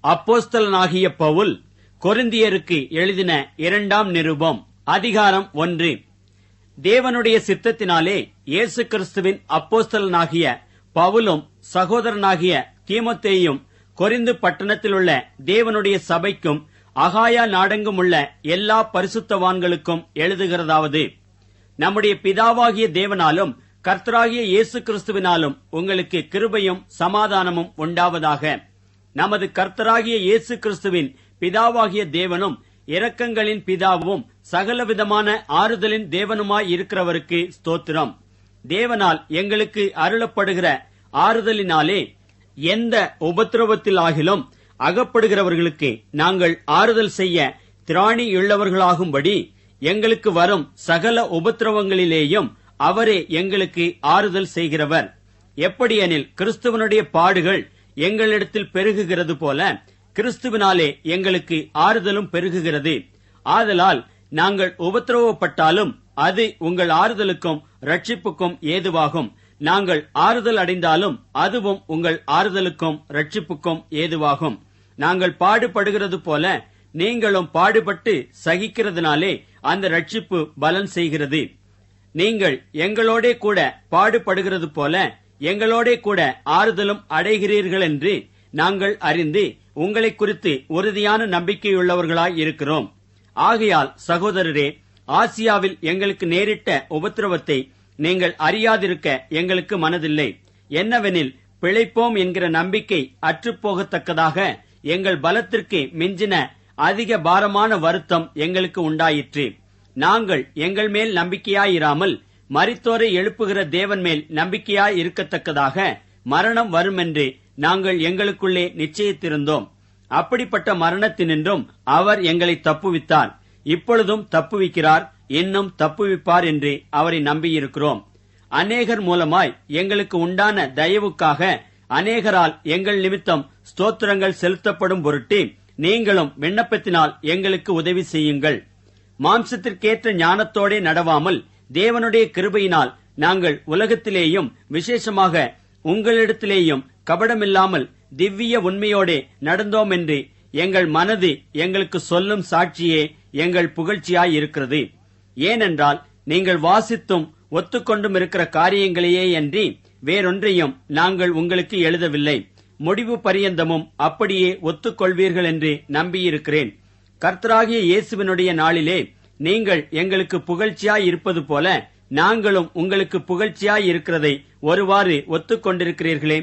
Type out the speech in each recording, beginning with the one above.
அப்போஸ்தலனாகிய பவுல் கொரிந்தியருக்கு எழுதின 2ஆம் நிருபம் அதிகாரம் 1. தேவனுடைய சித்தத்தினாலே இயேசு கிறிஸ்துவின் அப்போஸ்தலனாகிய பவுலும் சகோதரனாகிய தீமோத்தேயும் கொரிந்து பட்டணத்திலுள்ள தேவனுடைய சபைக்கும் அகாயா நாடெங்கும் உள்ள எல்லா பரிசுத்தவான்களுக்கும் எழுதுகிறதாவது: நம்முடைய பிதாவாகிய தேவனாலும் கர்த்தராகிய இயேசு கிறிஸ்துவினாலும் உங்களுக்கு கிருபையும் சமாதானமும் உண்டாவதாக. நமது கர்த்தராகிய இயேசு கிறிஸ்துவின் பிதாவாகிய தேவனும் இரக்கங்களின் பிதாவும் சகலவிதமான ஆறுதலின் தேவனுமாய் இருக்கிறவருக்கு ஸ்தோத்திரம். தேவனால் எங்களுக்கு அருளப்படுகிற ஆறுதலினாலே எந்த உபத்திரவத்திலாகிலும் அகப்படுகிறவர்களுக்கு நாங்கள் ஆறுதல் செய்ய திராணியுள்ளவர்களாகும்படி எங்களுக்கு வரும் சகல உபத்திரவங்களிலேயும் அவரே எங்களுக்கு ஆறுதல் செய்கிறவர். எப்படியெனில் கிறிஸ்துவனுடைய பாடுகள் எங்களிடத்தில் பெருகுகிறது போல கிறிஸ்துவினாலே எங்களுக்கு ஆறுதலும் பெருகுகிறது. ஆதலால் நாங்கள் உபத்திரவப்பட்டாலும் அது உங்கள் ஆறுதலுக்கும் ரட்சிப்புக்கும் ஏதுவாகும். நாங்கள் ஆறுதல் அடைந்தாலும் அதுவும் உங்கள் ஆறுதலுக்கும் ரட்சிப்புக்கும் ஏதுவாகும். நாங்கள் பாடுபடுகிறது போல நீங்களும் பாடுபட்டு சகிக்கிறதுனாலே அந்த ரட்சிப்பு பலன் செய்கிறது. நீங்கள் எங்களோடே கூட பாடுபடுகிறது போல எங்களோடே கூட ஆறுதலும் அடைகிறீர்கள் என்று நாங்கள் அறிந்து உங்களை குறித்து உறுதியான நம்பிக்கையுள்ளவர்களாய் இருக்கிறோம். ஆகையால் சகோதரரே, ஆசியாவில் எங்களுக்கு நேரிட்ட உபத்திரவத்தை நீங்கள் அறியாதிருக்க எங்களுக்கு மனதில்லை. என்னவெனில், பிழைப்போம் என்கிற நம்பிக்கை அற்றுப்போகத்தக்கதாக எங்கள் பலத்திற்கு மிஞ்சின அதிக பாரமான வருத்தம் எங்களுக்கு உண்டாயிற்று. நாங்கள் எங்கள் மேல் நம்பிக்கையாயிராமல் மரித்தோரை எழுப்புகிற தேவன் மேல் நம்பிக்கையாய் இருக்கத்தக்கதாக மரணம் வருமென்று நாங்கள் எங்களுக்குள்ளே நிச்சயித்திருந்தோம். அப்படிப்பட்ட மரணத்தினின்றும் அவர் எங்களை தப்புவித்தார், இப்பொழுதும் தப்புவிக்கிறார், இன்னும் தப்புவிப்பார் என்று அவரை நம்பியிருக்கிறோம். அநேகர் மூலமாய் எங்களுக்கு உண்டான தயவுக்காக அநேகரால் எங்கள் நிமித்தம் ஸ்தோத்திரங்கள் செலுத்தப்படும் பொருட்டு நீங்களும் விண்ணப்பத்தினால் எங்களுக்கு உதவி செய்யுங்கள். மாம்சத்திற்கேற்ற ஞானத்தோடே நடவாமல் தேவனுடைய கிருபையினால் நாங்கள் உலகத்திலேயும் விசேஷமாக உங்களிடத்திலேயும் கபடமில்லாமல் திவ்ய உண்மையோடே நடந்தோம் என்று எங்கள் மனது எங்களுக்கு சொல்லும் சாட்சியே எங்கள் புகழ்ச்சியாயிருக்கிறது. ஏனென்றால் நீங்கள் வாசித்தும் ஒத்துக்கொண்டும் இருக்கிற காரியங்களையே அன்றி வேறொன்றையும் நாங்கள் உங்களுக்கு எழுதவில்லை. முடிவு பரியந்தமும் அப்படியே ஒத்துக்கொள்வீர்கள் என்று நம்பியிருக்கிறேன். கர்த்தராகிய இயேசுவினுடைய நாளிலே நீங்கள் எங்களுக்கு புகழ்ச்சியாய் இருப்பது போல நாங்களும் உங்களுக்கு புகழ்ச்சியாய் இருக்கிறதை ஒருவாறு ஒத்துக்கொண்டிருக்கிறீர்களே.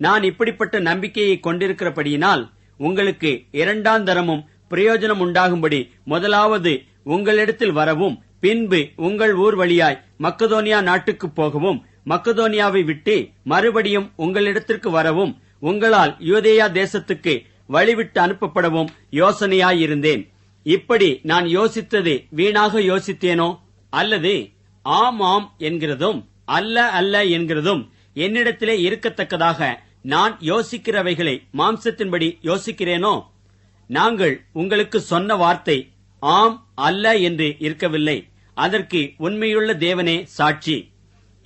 நான் இப்படிப்பட்ட நம்பிக்கையை கொண்டிருக்கிறபடியினால் உங்களுக்கு இரண்டாந்தரமும் பிரயோஜனம் உண்டாகும்படி முதலாவது உங்களிடத்தில் வரவும், பின்பு உங்கள் ஊர் வழியாய் மக்கதோனியா நாட்டுக்கு போகவும், மக்கதோனியாவை விட்டு மறுபடியும் உங்களிடத்திற்கு வரவும், உங்களால் யூதேயா தேசத்துக்கு வழிவிட்டு அனுப்பப்படவும் யோசனையாயிருந்தேன். இப்படி நான் யோசித்தது வீணாக யோசித்தேனோ? அல்லது ஆம் ஆம் என்கிறதும் அல்ல அல்ல என்கிறதும் என்னிடத்திலே இருக்கத்தக்கதாக நான் யோசிக்கிறவைகளை மாம்சத்தின்படி யோசிக்கிறேனோ? நாங்கள் உங்களுக்கு சொன்ன வார்த்தை ஆம் அல்ல என்று இருக்கவில்லை. அதற்கு உண்மையுள்ள தேவனே சாட்சி.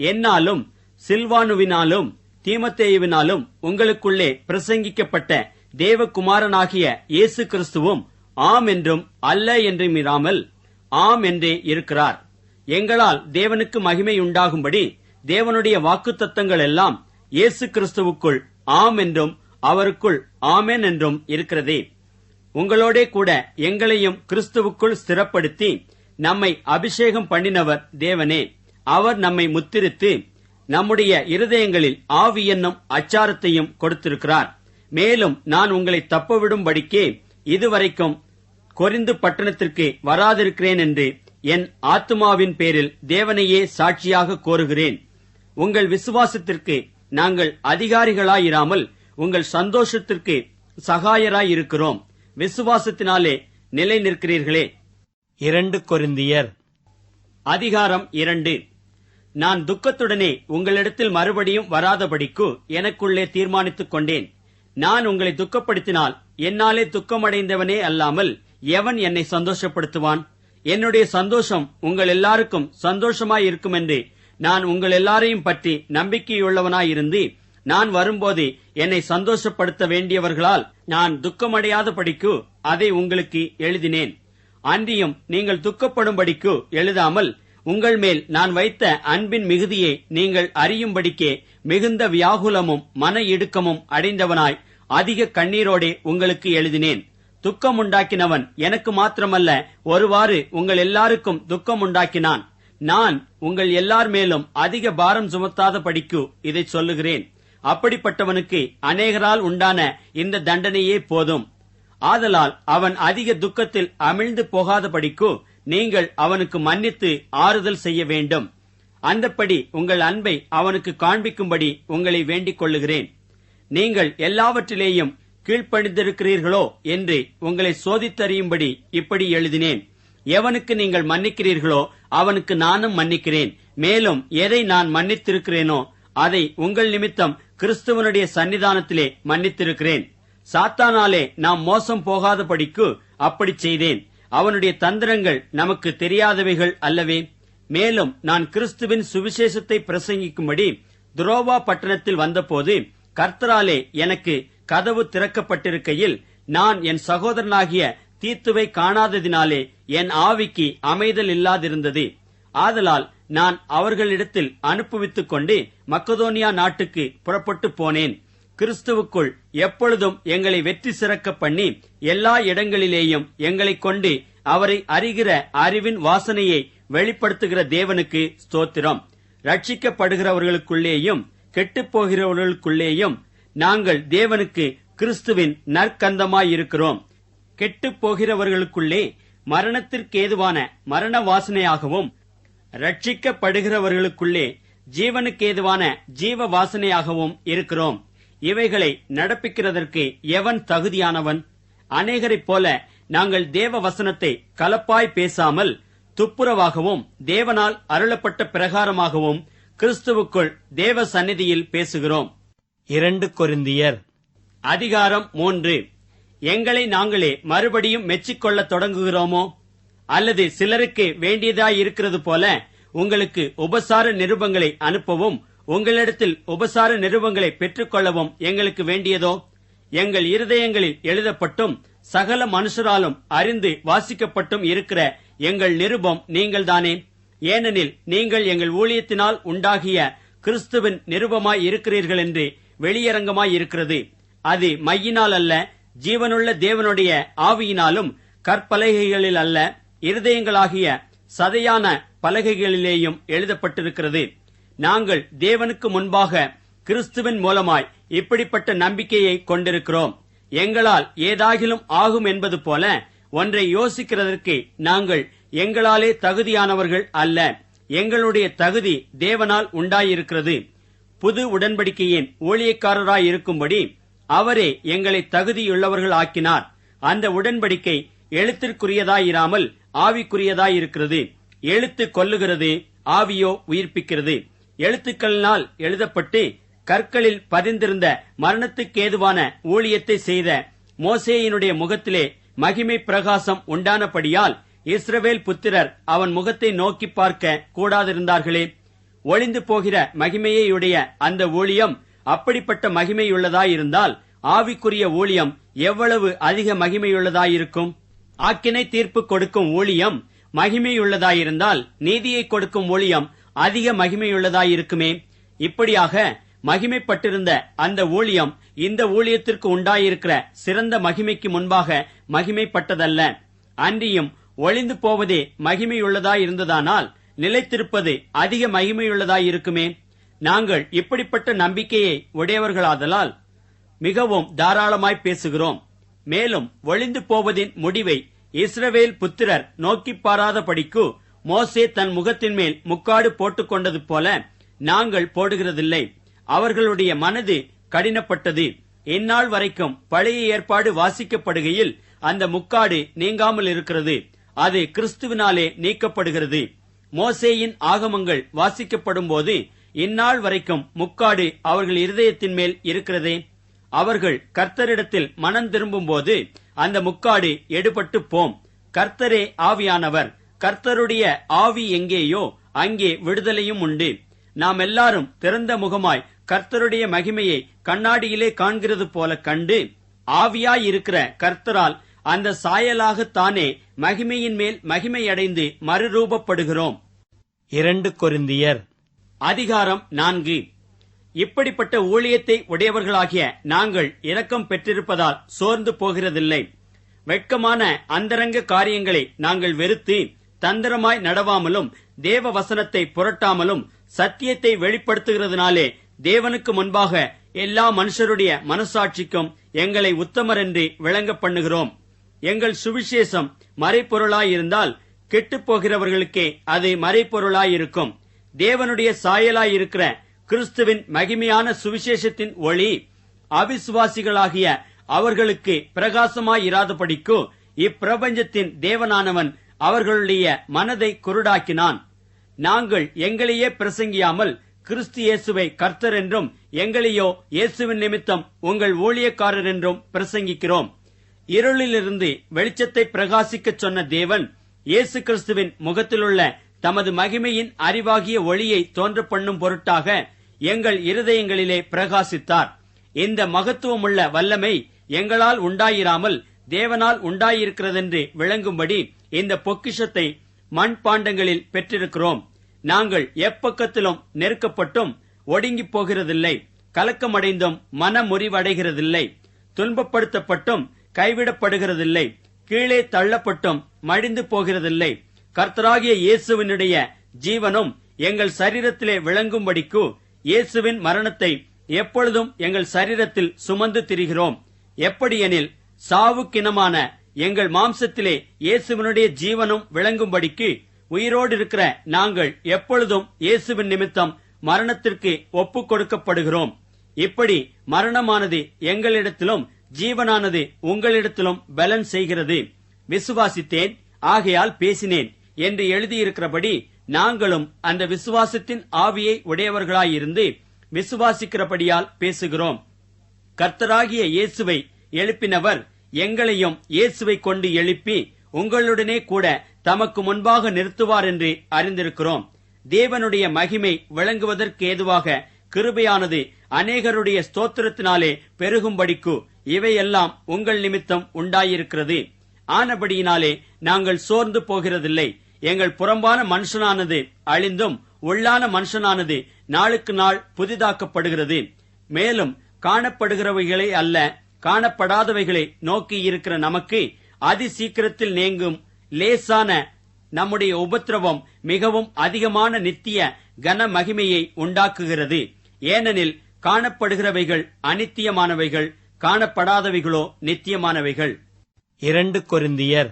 என்னாலும் சில்வானுவினாலும் தீமோத்தேயுவினாலும் உங்களுக்குள்ளே பிரசங்கிக்கப்பட்ட தேவகுமாரனாகிய இயேசு கிறிஸ்துவும் ஆம் என்றும் அல்ல என்றும் இராமல் ஆம் என்றே இருக்கிறார். எங்களால் தேவனுக்கு மகிமை உண்டாகும்படி தேவனுடைய வாக்குத்தத்தங்கள் எல்லாம் இயேசு கிறிஸ்துவுக்குள் ஆம் என்றும் அவருக்குள் ஆமென் என்றும் இருக்கிறதே. உங்களோடே கூட எங்களையும் கிறிஸ்துவுக்குள் ஸ்திரப்படுத்தி நம்மை அபிஷேகம் பண்ணினவர் தேவனே. அவர் நம்மை முத்திரித்து நம்முடைய இருதயங்களில் ஆவி என்னும் அச்சாரத்தையும் கொடுத்திருக்கிறார். மேலும் நான் உங்களை தப்பவிடும்படிக்கே இதுவரைக்கும் கொரிந்து பட்டணத்திற்கு வராதிருக்கிறேன் என்று என் ஆத்துமாவின் பேரில் தேவனையே சாட்சியாக கோருகிறேன். உங்கள் விசுவாசத்திற்கு நாங்கள் அதிகாரிகளாயிராமல் உங்கள் சந்தோஷத்திற்கு சகாயராயிருக்கிறோம். விசுவாசத்தினாலே நிலை நிற்கிறீர்களே. 2 கொரிந்தியர் அதிகாரம் 2. நான் துக்கத்துடனே உங்களிடத்தில் மறுபடியும் வராதபடிக்கு எனக்குள்ளே தீர்மானித்துக் கொண்டேன். நான் உங்களை துக்கப்படுத்தினால் என்னாலே துக்கமடைந்தவனே அல்லாமல் எவன் என்னை சந்தோஷப்படுத்துவான்? என்னுடைய சந்தோஷம் உங்கள் எல்லாருக்கும் சந்தோஷமாயிருக்கும் என்று நான் உங்கள் எல்லாரையும் பற்றி நம்பிக்கையுள்ளவனாயிருந்து நான் வரும்போது என்னை சந்தோஷப்படுத்த வேண்டியவர்களால் நான் துக்கமடையாதபடிக்கு அதை உங்களுக்கு எழுதினேன். அன்றியும் நீங்கள் துக்கப்படும்படிக்கு எழுதாமல், உங்கள் மேல் நான் வைத்த அன்பின் மிகுதியை நீங்கள் அறியும்படிக்கே மிகுந்த வியாகுலமும் மன இடுக்கமும் அடைந்தவனாய் அதிக கண்ணீரோடே உங்களுக்கு எழுதினேன். துக்கமுண்டாக்கினவன் எனக்கு மாத்திரமல்ல, ஒருவாறு உங்கள் எல்லாருக்கும் துக்கமுண்டாக்கினான். நான் உங்கள் எல்லார் மேலும் அதிக பாரம் சுமத்தாத படிக்கு இதை சொல்லுகிறேன். அப்படிப்பட்டவனுக்கு அநேகரால் உண்டான இந்த தண்டனையே போதும். ஆதலால் அவன் அதிக துக்கத்தில் அமிழ்ந்து போகாதபடிக்கு நீங்கள் அவனுக்கு மன்னித்து ஆறுதல் செய்ய வேண்டும். அந்தப்படி உங்கள் அன்பை அவனுக்கு காண்பிக்கும்படி உங்களை வேண்டிக் கொள்ளுகிறேன். நீங்கள் எல்லாவற்றிலேயும் கீழ்ப்படிந்திருக்கிறீர்களோ என்று உங்களை சோதித்தறியும்படி இப்படி எழுதினேன். எவனுக்கு நீங்கள் மன்னிக்கிறீர்களோ அவனுக்கு நானும் மன்னிக்கிறேன். மேலும் எதை நான் மன்னித்திருக்கிறேனோ அதை உங்கள் நிமித்தம் கிறிஸ்துவனுடைய சன்னிதானத்திலே மன்னித்திருக்கிறேன். சாத்தானாலே நாம் மோசம் போகாதபடிக்கு அப்படி செய்தேன். அவனுடைய தந்திரங்கள் நமக்கு தெரியாதவைகள் அல்லவே. மேலும் நான் கிறிஸ்துவின் சுவிசேஷத்தை பிரசங்கிக்கும்படி துரோவா பட்டணத்தில் வந்தபோது கர்த்தராலே எனக்கு கதவு திறக்கப்பட்டிருக்கையில் நான் என் சகோதரனாகிய தீத்துவை காணாததினாலே என் ஆவிக்கு அமைதல் இல்லாதிருந்தது. ஆதலால் நான் அவர்களிடத்தில் அனுப்புவித்துக் கொண்டு மக்கதோனியா நாட்டுக்கு புறப்பட்டு போனேன். கிறிஸ்துவுக்குள் எப்பொழுதும் எங்களை வெற்றி சிறக்க பண்ணி எல்லா இடங்களிலேயும் எங்களை கொண்டு அவரை அறிகிற அறிவின் வாசனையை வெளிப்படுத்துகிற தேவனுக்கு ஸ்தோத்திரம். ரட்சிக்கப்படுகிறவர்களுக்குள்ளேயும் கெட்டுப்போகிறவர்களுக்குள்ளேயும் நாங்கள் தேவனுக்கு கிறிஸ்துவின் நற்கந்தமாயிருக்கிறோம். கெட்டுப் போகிறவர்களுக்குள்ளே மரணத்திற்கேதுவான மரண வாசனையாகவும், ரட்சிக்கப்படுகிறவர்களுக்குள்ளே ஜீவனுக்கேதுவான ஜீவ வாசனையாகவும் இருக்கிறோம். இவைகளை நடப்பிக்கிறதற்கு எவன் தகுதியானவன்? அநேகரைப் போல நாங்கள் தேவ வசனத்தை கலப்பாய் பேசாமல் துப்புரவாகவும் தேவனால் அருளப்பட்ட பிரகாரமாகவும் கிறிஸ்துவுக்குள் தேவ சந்நிதியில் பேசுகிறோம். 2 கொரிந்தியர் அதிகாரம் 3. எங்களை நாங்களே மறுபடியும் மெச்சிக்கொள்ளத் தொடங்குகிறோமோ? அல்லது சிலருக்கு வேண்டியதாயிருக்கிறது போல உங்களுக்கு உபசார நிருபங்களை அனுப்பவும் உங்களிடத்தில் உபசார நிருபங்களை பெற்றுக்கொள்ளவும் எங்களுக்கு வேண்டியதோ? எங்கள் இருதயங்களில் எழுதப்பட்டும் சகல மனுஷராலும் அறிந்து வாசிக்கப்பட்டும் இருக்கிற எங்கள் நிருபம் நீங்கள்தானே. ஏனெனில் நீங்கள் எங்கள் ஊழியத்தினால் உண்டாகிய கிறிஸ்துவின் நிருபமாய் இருக்கிறீர்கள் என்று வெளியரங்கமாய் இருக்கிறது. அது மையினால் அல்ல, ஜீவனுள்ள தேவனுடைய ஆவியினாலும் கற்பலகைகளில் அல்ல, இருதயங்களாகிய சதையான பலகைகளிலேயும் எழுதப்பட்டிருக்கிறது. நாங்கள் தேவனுக்கு முன்பாக கிறிஸ்துவின் மூலமாய் இப்படிப்பட்ட நம்பிக்கையை கொண்டிருக்கிறோம். எங்களால் ஏதாகிலும் ஆகும் என்பது போல ஒன்றை யோசிக்கிறதற்கு நாங்கள் எங்களாலே தகுதியானவர்கள் அல்ல. எங்களுடைய தகுதி தேவனால் உண்டாயிருக்கிறது. புது உடன்படிக்கையின் ஊழியக்காரராயிருக்கும்படி அவரே எங்களை தகுதியுள்ளவர்கள் ஆக்கினார். அந்த உடன்படிக்கை எழுத்திற்குரியதாயிராமல் ஆவிக்குரியதாயிருக்கிறது. எழுத்து கொல்லுகிறது, ஆவியோ உயிர்ப்பிக்கிறது. எழுத்துக்களினால் எழுதப்பட்டு கற்களில் பதிந்திருந்த மரணத்துக்கேதுவான ஊழியத்தை செய்த மோசேயினுடைய முகத்திலே மகிமை பிரகாசம் உண்டானபடியால் இஸ்ரவேல் புத்திரர் அவன் முகத்தை நோக்கி பார்க்க கூடாதிருந்தார்களே. ஒளிந்து போகிற மகிமையுடைய அந்த ஊழியம் அப்படிப்பட்ட மகிமையுள்ளதாயிருந்தால் ஆவிக்குரிய ஊழியம் எவ்வளவு அதிக மகிமையுள்ளதாயிருக்கும்? ஆக்கினை தீர்ப்பு கொடுக்கும் ஊழியம் மகிமையுள்ளதாயிருந்தால் நீதியை கொடுக்கும் ஊழியம் அதிக மகிமையுள்ளதாயிருக்குமே. இப்படியாக மகிமைப்பட்டிருந்த அந்த ஊழியம் இந்த ஊழியத்திற்கு உண்டாயிருக்கிற சிறந்த மகிமைக்கு முன்பாக மகிமைப்பட்டதல்ல. அன்றியும் ஒளிந்து போவதே மகிமையுள்ளதாயிருந்ததானால் நிலைத்திருப்பது அதிக மகிமையுள்ளதாயிருக்குமே. நாங்கள் இப்படிப்பட்ட நம்பிக்கையை உடையவர்களாதலால் மிகவும் தாராளமாய் பேசுகிறோம். மேலும் ஒளிந்து போவதின் முடிவை இஸ்ரவேல் புத்திரர் நோக்கி பாராதபடிக்கு மோசே தன் முகத்தின் மேல் முக்காடு போட்டுக் கொண்டது போல நாங்கள் போடுகிறதில்லை. அவர்களுடைய மனது கடினப்பட்டது. இந்நாள் வரைக்கும் பழைய ஏற்பாடு வாசிக்கப்படுகையில் அந்த முக்காடு நீங்காமல் இருக்கிறது. அது கிறிஸ்துவினாலே நீக்கப்படுகிறது. மோசேயின் ஆகமங்கள் வாசிக்கப்படும் போது இந்நாள் வரைக்கும் முக்காடு அவர்கள் இருதயத்தின் மேல் இருக்கிறதே. அவர்கள் கர்த்தரிடத்தில் மனம் திரும்பும் போது அந்த முக்காடு எடுபட்டு போம். கர்த்தரே ஆவியானவர். கர்த்தருடைய ஆவி எங்கேயோ அங்கே விடுதலையும் உண்டு. நாம் எல்லாரும் திறந்த முகமாய் கர்த்தருடைய மகிமையை கண்ணாடியிலே காண்கிறது போல கண்டு, ஆவியாயிருக்கிற கர்த்தரால் அந்த சாயலாகத்தானே மகிமையின் மேல் மகிமையடைந்து மறுரூபப்படுகிறோம். 2 கொரிந்தியர் அதிகாரம் 4. இப்படிப்பட்ட ஊழியத்தை உடையவர்களாகிய நாங்கள் இரக்கம் பெற்றிருப்பதால் சோர்ந்து போகிறதில்லை. வெட்கமான அந்தரங்க காரியங்களை நாங்கள் வெறுத்து தந்திரமாய் நடவாமலும் தேவ வசனத்தை புரட்டாமலும் சத்தியத்தை வெளிப்படுத்துகிறதுனாலே தேவனுக்கு முன்பாக எல்லா மனுஷருடைய மனசாட்சிக்கும் எங்களை உத்தமர் என்று விளங்க பண்ணுகிறோம். எங்கள் சுவிசேஷம் மறைப்பொருளாயிருந்தால் கெட்டுப்போகிறவர்களுக்கே அது மறைப்பொருளாயிருக்கும். தேவனுடைய சாயலாயிருக்கிற கிறிஸ்துவின் மகிமையான சுவிசேஷத்தின் ஒளி அவிசுவாசிகளாகிய அவர்களுக்கு பிரகாசமாயிராதபடிக்கு இப்பிரபஞ்சத்தின் தேவனானவன் அவர்களுடைய மனதை குருடாக்கினான். நாங்கள் எங்களையே பிரசங்கியாமல் கிறிஸ்து இயேசுவை கர்த்தர் என்றும் எங்களையோ இயேசுவின் நிமித்தம் உங்கள் ஊழியக்காரர் என்றும் பிரசங்கிக்கிறோம். இருளிலிருந்து வெளிச்சத்தை பிரகாசிக்கச் சொன்ன தேவன் இயேசு கிறிஸ்துவின் முகத்திலுள்ள தமது மகிமையின் அறிவாகிய ஒளியை தோன்ற பண்ணும் பொருட்டாக எங்கள் இருதயங்களிலே பிரகாசித்தார். இந்த மகத்துவமுள்ள வல்லமை எங்களால் உண்டாயிராமல் தேவனால் உண்டாயிருக்கிறதென்று விளங்கும்படி இந்த பொக்கிஷத்தை மண்பாண்டங்களில் பெற்றிருக்கிறோம். நாங்கள் எப்பக்கத்திலும் நெருக்கப்பட்டும் ஒடுங்கி போகிறதில்லை, கலக்கமடைந்தும் மனமுறிவடைகிறதில்லை, துன்பப்படுத்தப்பட்டும் கைவிடப்படுகிறதில்லை, கீழே தள்ளப்பட்டும் மடிந்து போகிறதில்லை. கர்த்தராகிய இயேசுவினுடைய ஜீவனும் எங்கள் சரீரத்திலே விளங்கும்படிக்கு இயேசுவின் மரணத்தை எப்பொழுதும் எங்கள் சரீரத்தில் சுமந்து திரிகிறோம். எப்படியெனில் சாவுக்கினமான எங்கள் மாம்சத்திலே இயேசுவினுடைய ஜீவனும் விளங்கும்படிக்கு உயிரோடு இருக்கிற நாங்கள் எப்பொழுதும் இயேசுவின் நிமித்தம் மரணத்திற்கு ஒப்புக் கொடுக்கப்படுகிறோம். இப்படி மரணமானது எங்களிடத்திலும் ஜீவனானது உங்களிடத்திலும் பலன் செய்கிறது. விசுவாசித்தேன், ஆகையால் பேசினேன் என்று எழுதியிருக்கிறபடி நாங்களும் அந்த விசுவாசத்தின் ஆவியை உடையவர்களாயிருந்து விசுவாசிக்கிறபடியால் பேசுகிறோம். கர்த்தராகிய இயேசுவை எழுப்பினவர் எங்களையும் இயேசுவை கொண்டு எழுப்பி உங்களுடனே கூட தமக்கு முன்பாக நிறுத்துவார் என்று அறிந்திருக்கிறோம். தேவனுடைய மகிமை விளங்குவதற்கேதுவாக கிருபையானது அநேகருடைய ஸ்தோத்திரத்தினாலே பெருகும்படிக்கு இவையெல்லாம் உங்கள் நிமித்தம் உண்டாயிருக்கிறது. ஆனபடியினாலே நாங்கள் சோர்ந்து போகிறதில்லை. எங்கள் புறம்பான மனுஷனானது அழிந்தும் உள்ளான மனுஷனானது நாளுக்கு நாள் புதிதாக்கப்படுகிறது. மேலும் காணப்படுகிறவைகளை அல்ல, காணப்படாதவைகளை நோக்கி இருக்கிற நமக்கு அதிசீக்கிரத்தில் நீங்கும் லேசான நம்முடைய உபத்திரவம் மிகவும் அதிகமான நித்திய கன மகிமையை உண்டாக்குகிறது. ஏனெனில் காணப்படுகிறவைகள் அநித்தியமானவைகள், காணப்படாதவைகளோ நித்தியமானவைகள். 2 கொரிந்தியர்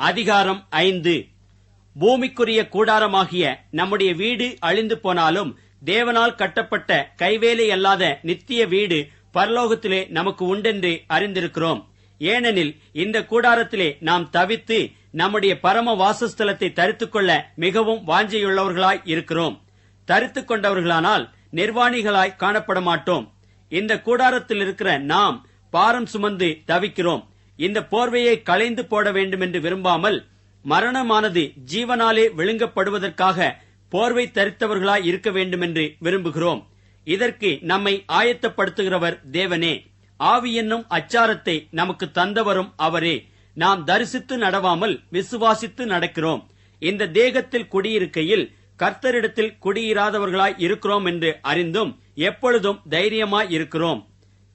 அதிகாரம் 5. பூமிக்குரிய கூடாரமாகிய நம்முடைய வீடு அழிந்து போனாலும் தேவனால் கட்டப்பட்ட கைவேலை அல்லாத நித்திய வீடு பரலோகத்திலே நமக்கு உண்டென்று அறிந்திருக்கிறோம். ஏனெனில் இந்த கூடாரத்திலே நாம் தவித்து நம்முடைய பரம வாசஸ்தலத்தை தரித்துக்கொள்ள மிகவும் வாஞ்சையுள்ளவர்களாய் இருக்கிறோம். தரித்துக் கொண்டவர்களானால் நிர்வாணிகளாய் காணப்பட மாட்டோம். இந்த கூடாரத்தில் இருக்கிற நாம் பாரம் சுமந்து தவிக்கிறோம். இந்த போர்வையை களைந்து போட வேண்டும் என்று விரும்பாமல் மரணமானது ஜீவனாலே விழுங்கப்படுவதற்காக போர்வை தரித்தவர்களாய் இருக்க வேண்டும் என்று விரும்புகிறோம். இதற்கு நம்மை ஆயத்தப்படுத்துகிறவர் தேவனே. ஆவி என்னும் அச்சாரத்தை நமக்கு தந்தவரும் அவரே. நாம் தரிசித்து நடவாமல் விசுவாசித்து நடக்கிறோம். இந்த தேகத்தில் குடியிருக்கையில் கர்த்தரிடத்தில் குடியிராதவர்களாய் இருக்கிறோம் என்று அறிந்தும் எப்பொழுதும் தைரியமாய் இருக்கிறோம்.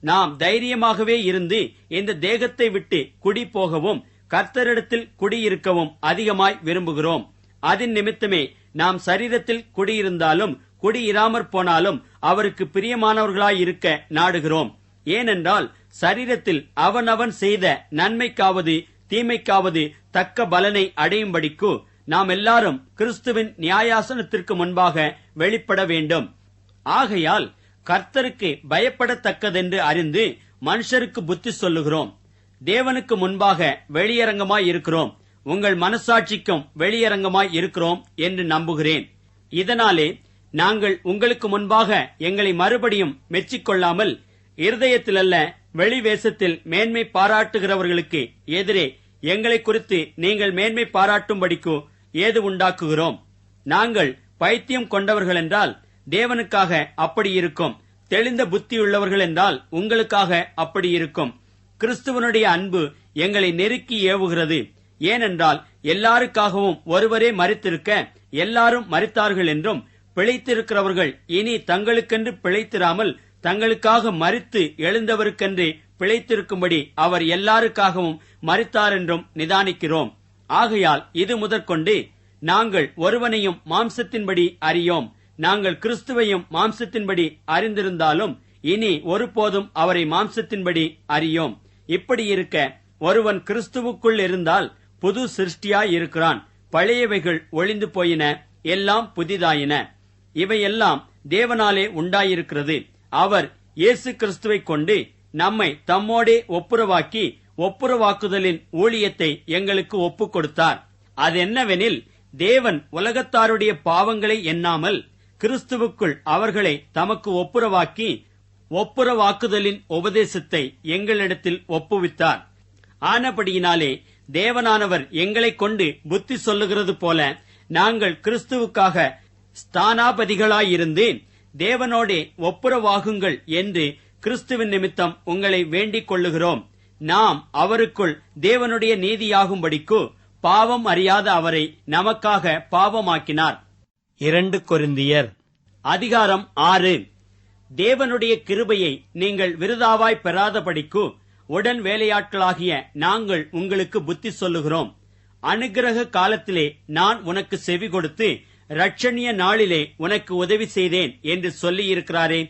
நாம் தைரியமாகவே இருந்து இந்த தேகத்தை விட்டு குடி போகவும் கர்த்தரிடத்தில் குடியிருக்கவும் அதிகமாய் விரும்புகிறோம். அதன் நிமித்தமே நாம் சரீரத்தில் குடியிருந்தாலும் குடியிராமற் போனாலும் அவருக்கு பிரியமானவர்களாயிருக்க நாடுகிறோம். ஏனென்றால் சரீரத்தில் அவனவன் செய்த நன்மைக்காவது தீமைக்காவது தக்க பலனை அடையும்படிக்கு நாம் எல்லாரும் கிறிஸ்துவின் நியாயாசனத்திற்கு முன்பாக வெளிப்பட வேண்டும். ஆகையால் கர்த்தருக்கு பயப்படத்தக்கதென்று அறிந்து மனுஷருக்கு புத்தி சொல்லுகிறோம். தேவனுக்கு முன்பாக வெளியரங்கமாய் இருக்கிறோம், உங்கள் மனசாட்சிக்கும் வெளியரங்கமாய் இருக்கிறோம் என்று நம்புகிறேன். இதனாலே நாங்கள் உங்களுக்கு முன்பாக எங்களை மறுபடியும் மெச்சிக்கொள்ளாமல் இருதயத்திலல்ல வெளிவேசத்தில் மேன்மை பாராட்டுகிறவர்களுக்கு எதிரே எங்களை குறித்து நீங்கள் மேன்மை பாராட்டும்படிக்கு ஏது உண்டாக்குகிறோம். நாங்கள் பைத்தியம் கொண்டவர்கள் என்றால் தேவனுக்காக அப்படி இருக்கும். தெளிந்த புத்தியுள்ளவர்கள் என்றால் உங்களுக்காக அப்படி இருக்கும். கிறிஸ்துவனுடைய அன்பு எங்களை நெருக்கி ஏவுகிறது. ஏனென்றால் எல்லாருக்காகவும் ஒருவரே மரித்திருக்க எல்லாரும் மரித்தார்கள் என்றும், பிழைத்திருக்கிறவர்கள் இனி தங்களுக்கென்று பிழைத்திராமல் தங்களுக்காக மரித்து எழுந்தவருக்கென்று பிழைத்திருக்கும்படி அவர் எல்லாருக்காகவும் மரித்தார் என்றும் நிதானிக்கிறோம். ஆகையால் இது முதற்கொண்டு நாங்கள் ஒருவனையும் மாம்சத்தின்படி அறியோம். நாங்கள் கிறிஸ்துவையும் மாம்சத்தின்படி அறிந்திருந்தாலும் இனி ஒருபோதும் அவரை மாம்சத்தின்படி அறியோம். இப்படி இருக்க ஒருவன் கிறிஸ்துவுக்குள் இருந்தால் புது சிருஷ்டியாயிருக்கிறான். பழையவைகள் ஒளிந்து போயின, எல்லாம் புதிதாயின. இவையெல்லாம் தேவனாலே உண்டாயிருக்கிறது. அவர் இயேசு கிறிஸ்துவைக் கொண்டு நம்மை தம்மோடே ஒப்புரவாக்கி ஒப்புரவாக்குதலின் ஊழியத்தை எங்களுக்கு ஒப்புக் கொடுத்தார். அதென்னவெனில், தேவன் உலகத்தாருடைய பாவங்களை எண்ணாமல் கிறிஸ்துவுக்குள் அவர்களை தமக்கு ஒப்புரவாக்கி ஒப்புரவாக்குதலின் உபதேசத்தை எங்களிடத்தில் ஒப்புவித்தார். ஆனபடியினாலே தேவனானவர் எங்களைக் கொண்டு புத்தி சொல்லுகிறது போல நாங்கள் கிறிஸ்துவுக்காக ஸ்தானாபதிகளாயிருந்து தேவனோடே ஒப்புரவாகுங்கள் என்று கிறிஸ்துவின் நிமித்தம் உங்களை வேண்டிக் கொள்ளுகிறோம். நாம் அவருக்குள் தேவனுடைய நீதியாகும்படிக்கு பாவம் அறியாத அவரை நமக்காக பாவமாக்கினார். 2 கொரிந்தியர் அதிகாரம் 6. தேவனுடைய கிருபையை நீங்கள் விருதாவாய் பெறாதபடிக்கு உடன் வேலையாட்களாகிய நாங்கள் உங்களுக்கு புத்தி சொல்லுகிறோம். அனுக்கிரக காலத்திலே நான் உனக்கு செவி கொடுத்து இரட்சணிய நாளிலே உனக்கு உதவி செய்தேன் என்று சொல்லியிருக்கிறாரே.